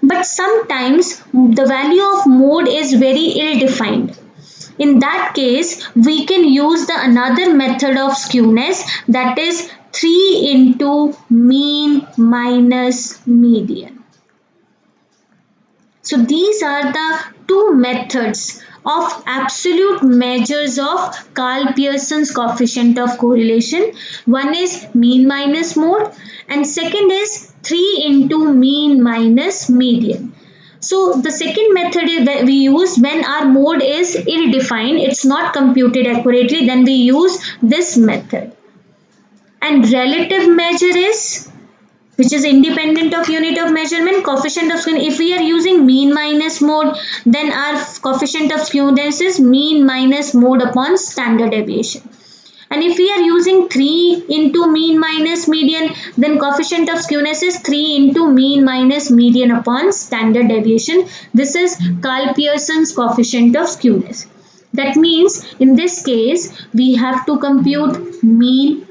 But sometimes the value of mode is very ill defined. In that case, we can use the another method of skewness, that is 3 into mean minus median. So these are the two methods of absolute measures of Carl Pearson's coefficient of correlation. One is mean minus mode and second is 3 into mean minus median. So the second method is that we use when our mode is ill-defined, it's not computed accurately, then we use this method. And relative measure is, which is independent of unit of measurement, coefficient of skewness. If we are using mean minus mode, then our coefficient of skewness is mean minus mode upon standard deviation. And if we are using 3 into mean minus median, then coefficient of skewness is 3 into mean minus median upon standard deviation. This is Carl Pearson's coefficient of skewness. That means in this case, we have to compute mean,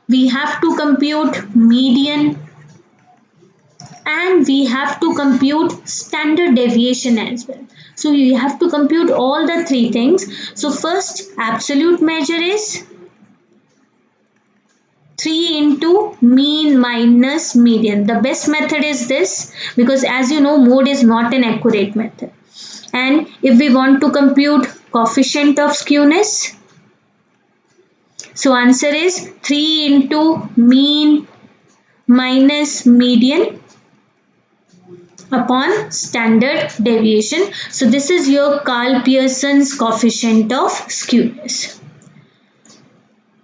we have to compute median, and we have to compute standard deviation as well. So you have to compute all the three things. So first absolute measure is 3 into mean minus median. The best method is this, because as you know, mode is not an accurate method. And if we want to compute coefficient of skewness, so answer is 3 into mean minus median upon standard deviation. So this is your Carl Pearson's coefficient of skewness.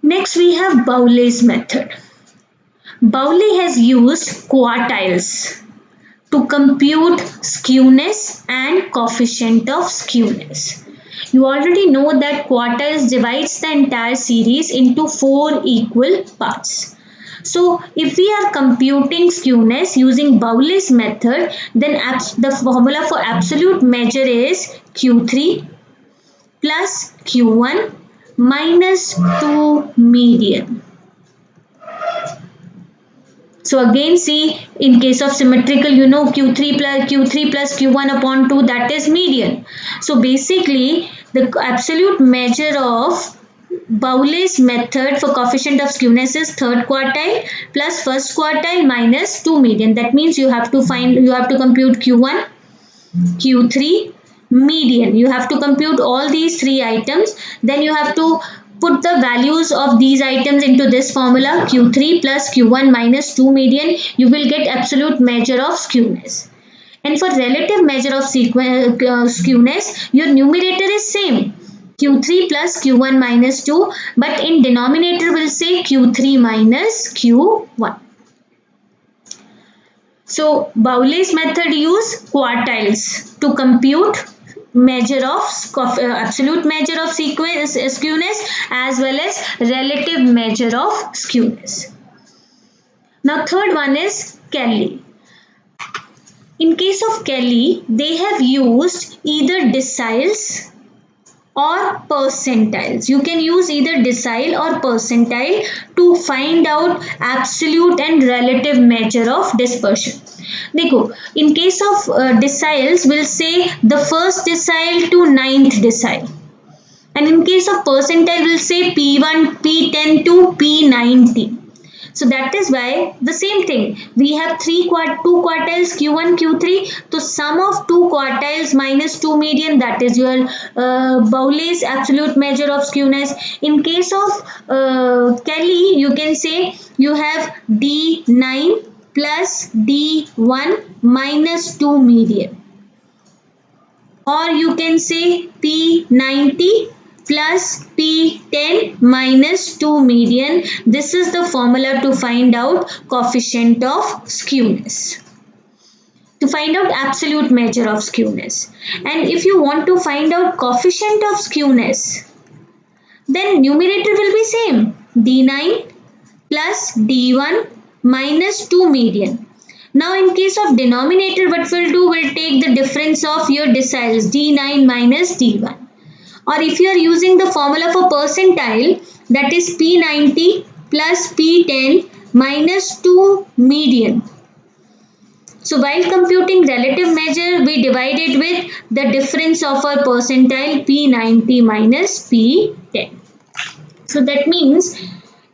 Next we have Bowley's method. Bowley has used quartiles to compute skewness and coefficient of skewness. You already know that quartiles divides the entire series into 4 equal parts. So if we are computing skewness using Bowley's method, then the formula for absolute measure is Q3 plus Q1 minus 2 median. So again see, in case of symmetrical, you know Q3 plus Q1 upon 2, that is median. So basically the absolute measure of Bowley's method for coefficient of skewness is third quartile plus first quartile minus 2 median. That means you have to compute Q1, Q3, median. You have to compute all these three items. Then you have to put the values of these items into this formula, Q3 plus Q1 minus 2 median. You will get absolute measure of skewness. And for relative measure of skewness, your numerator is same, Q3 plus Q1 minus 2, but in denominator will say Q3 minus Q1. So Bowley's method use quartiles to compute measure of absolute measure of skewness as well as relative measure of skewness. Now third one is Kelly. In case of Kelly, they have used either deciles or percentiles. You can use either decile or percentile to find out absolute and relative measure of dispersion. देखो, in case of deciles, we'll say the first decile to 9th decile. And in case of percentile, we'll say P1, P10 to P90. So that is why the same thing. We have two quartiles Q1, Q3. So sum of 2 quartiles minus 2 median, that is your Bowley's absolute measure of skewness. In case of Kelly, you can say you have D9 plus D1 minus 2 median. Or you can say P90 plus P10 minus 2 median. This is the formula to find out coefficient of skewness, to find out absolute measure of skewness. And if you want to find out coefficient of skewness, then numerator will be same, D9 plus D1 minus 2 median. Now in case of denominator, what we'll do, we'll take the difference of your deciles, D9 minus D1. Or if you are using the formula for percentile, that is P90 plus P10 minus 2 median. So while computing relative measure, we divide it with the difference of our percentile P90 minus P10. So that means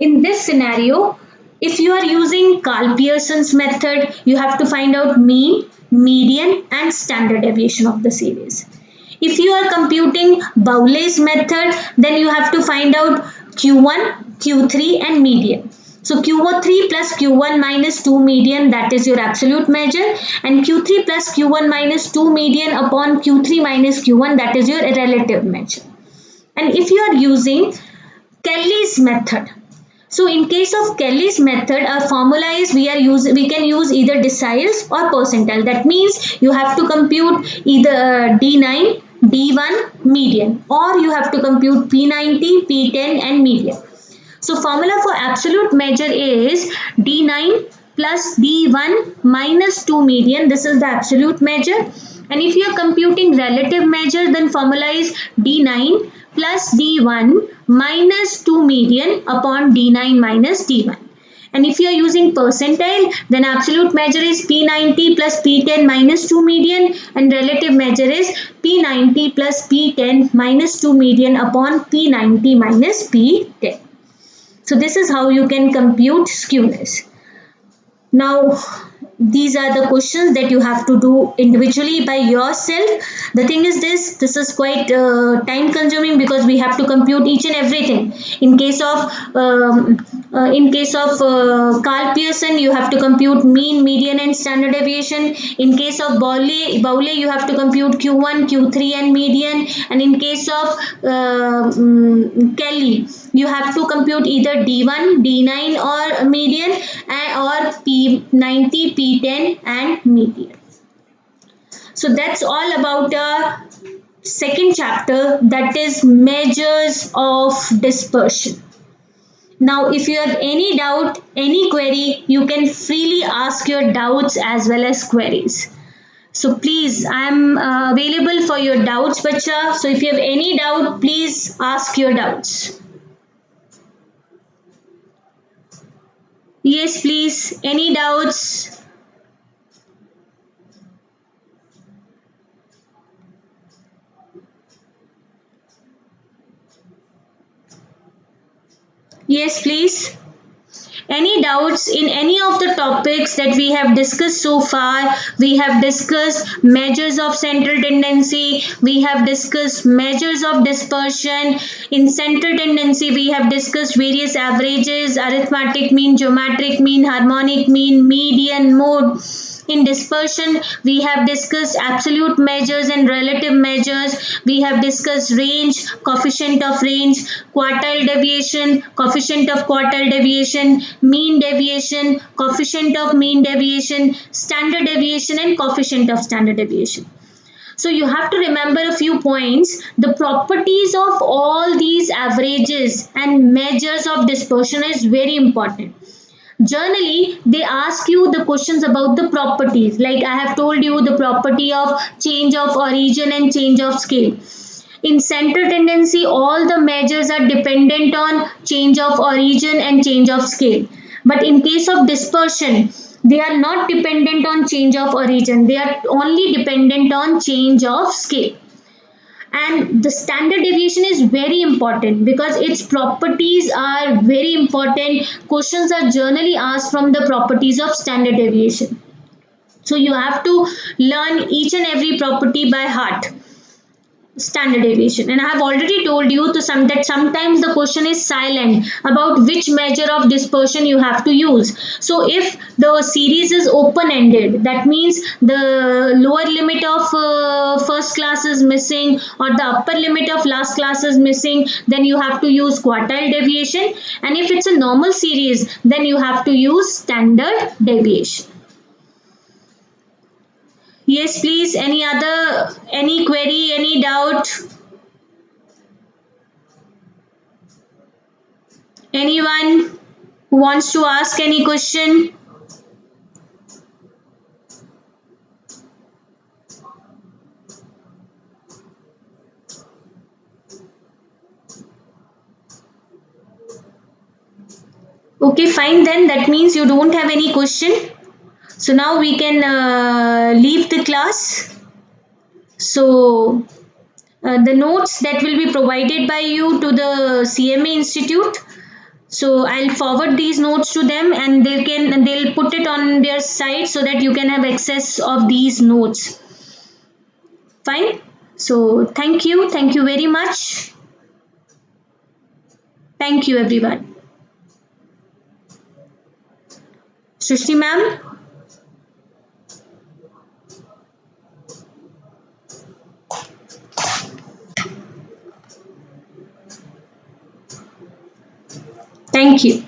in this scenario, if you are using Carl-Pearson's method, you have to find out mean, median and standard deviation of the series. If you are computing Bowley's method, then you have to find out Q1, Q3 and median. So Q3 plus Q1 minus 2 median, that is your absolute measure, and Q3 plus Q1 minus 2 median upon Q3 minus Q1, that is your relative measure. And if you are using Kelly's method, so in case of Kelly's method, our formula is we can use either deciles or percentile. That means you have to compute either D9, D1, median, or you have to compute P90, P10 and median. So formula for absolute measure is D9 plus D1 minus 2 median. This is the absolute measure. And if you are computing relative measure, then formula is D9 plus D1 minus 2 median upon D9 minus D1. And if you are using percentile, then absolute measure is P90 plus P10 minus 2 median, and relative measure is P90 plus P10 minus 2 median upon P90 minus P10. So this is how you can compute skewness. Now these are the questions that you have to do individually by yourself. The thing is this is quite time consuming because we have to compute each and everything. In case of Carl Pearson, you have to compute mean, median and standard deviation. In case of Bowley you have to compute Q1, Q3 and median. And in case of Kelly, you have to compute either D1, D9 or median, or P90, P10 and median. So that's all about our second chapter, that is measures of dispersion. Now if you have any doubt, any query, you can freely ask your doubts as well as queries. So please, I am available for your doubts, bacha. So if you have any doubt, please ask your doubts. Yes, please. Any doubts? Yes, please. Any doubts in any of the topics that we have discussed so far? We have discussed measures of central tendency. We have discussed measures of dispersion. In central tendency, we have discussed various averages, arithmetic mean, geometric mean, harmonic mean, median, mode. In dispersion, we have discussed absolute measures and relative measures. We have discussed range, coefficient of range, quartile deviation, coefficient of quartile deviation, mean deviation, coefficient of mean deviation, standard deviation and coefficient of standard deviation. So you have to remember a few points. The properties of all these averages and measures of dispersion is very important. Generally, they ask you the questions about the properties. Like I have told you, the property of change of origin and change of scale. In central tendency, all the measures are dependent on change of origin and change of scale. But in case of dispersion, they are not dependent on change of origin. They are only dependent on change of scale. And the standard deviation is very important because its properties are very important. Questions are generally asked from the properties of standard deviation. So you have to learn each and every property by heart. Standard deviation. And I have already told you that sometimes the question is silent about which measure of dispersion you have to use. So if the series is open ended, that means the lower limit of first class is missing or the upper limit of last class is missing, then you have to use quartile deviation. And if it's a normal series, then you have to use standard deviation. Yes, please. Any query, any doubt? Anyone who wants to ask any question? Okay, fine then. That means you don't have any question. So now we can leave the class. So the notes that will be provided by you to the CMA Institute. So I'll forward these notes to them and they'll put it on their site so that you can have access of these notes. Fine. So thank you. Thank you very much. Thank you everyone. Srishti ma'am. Thank you.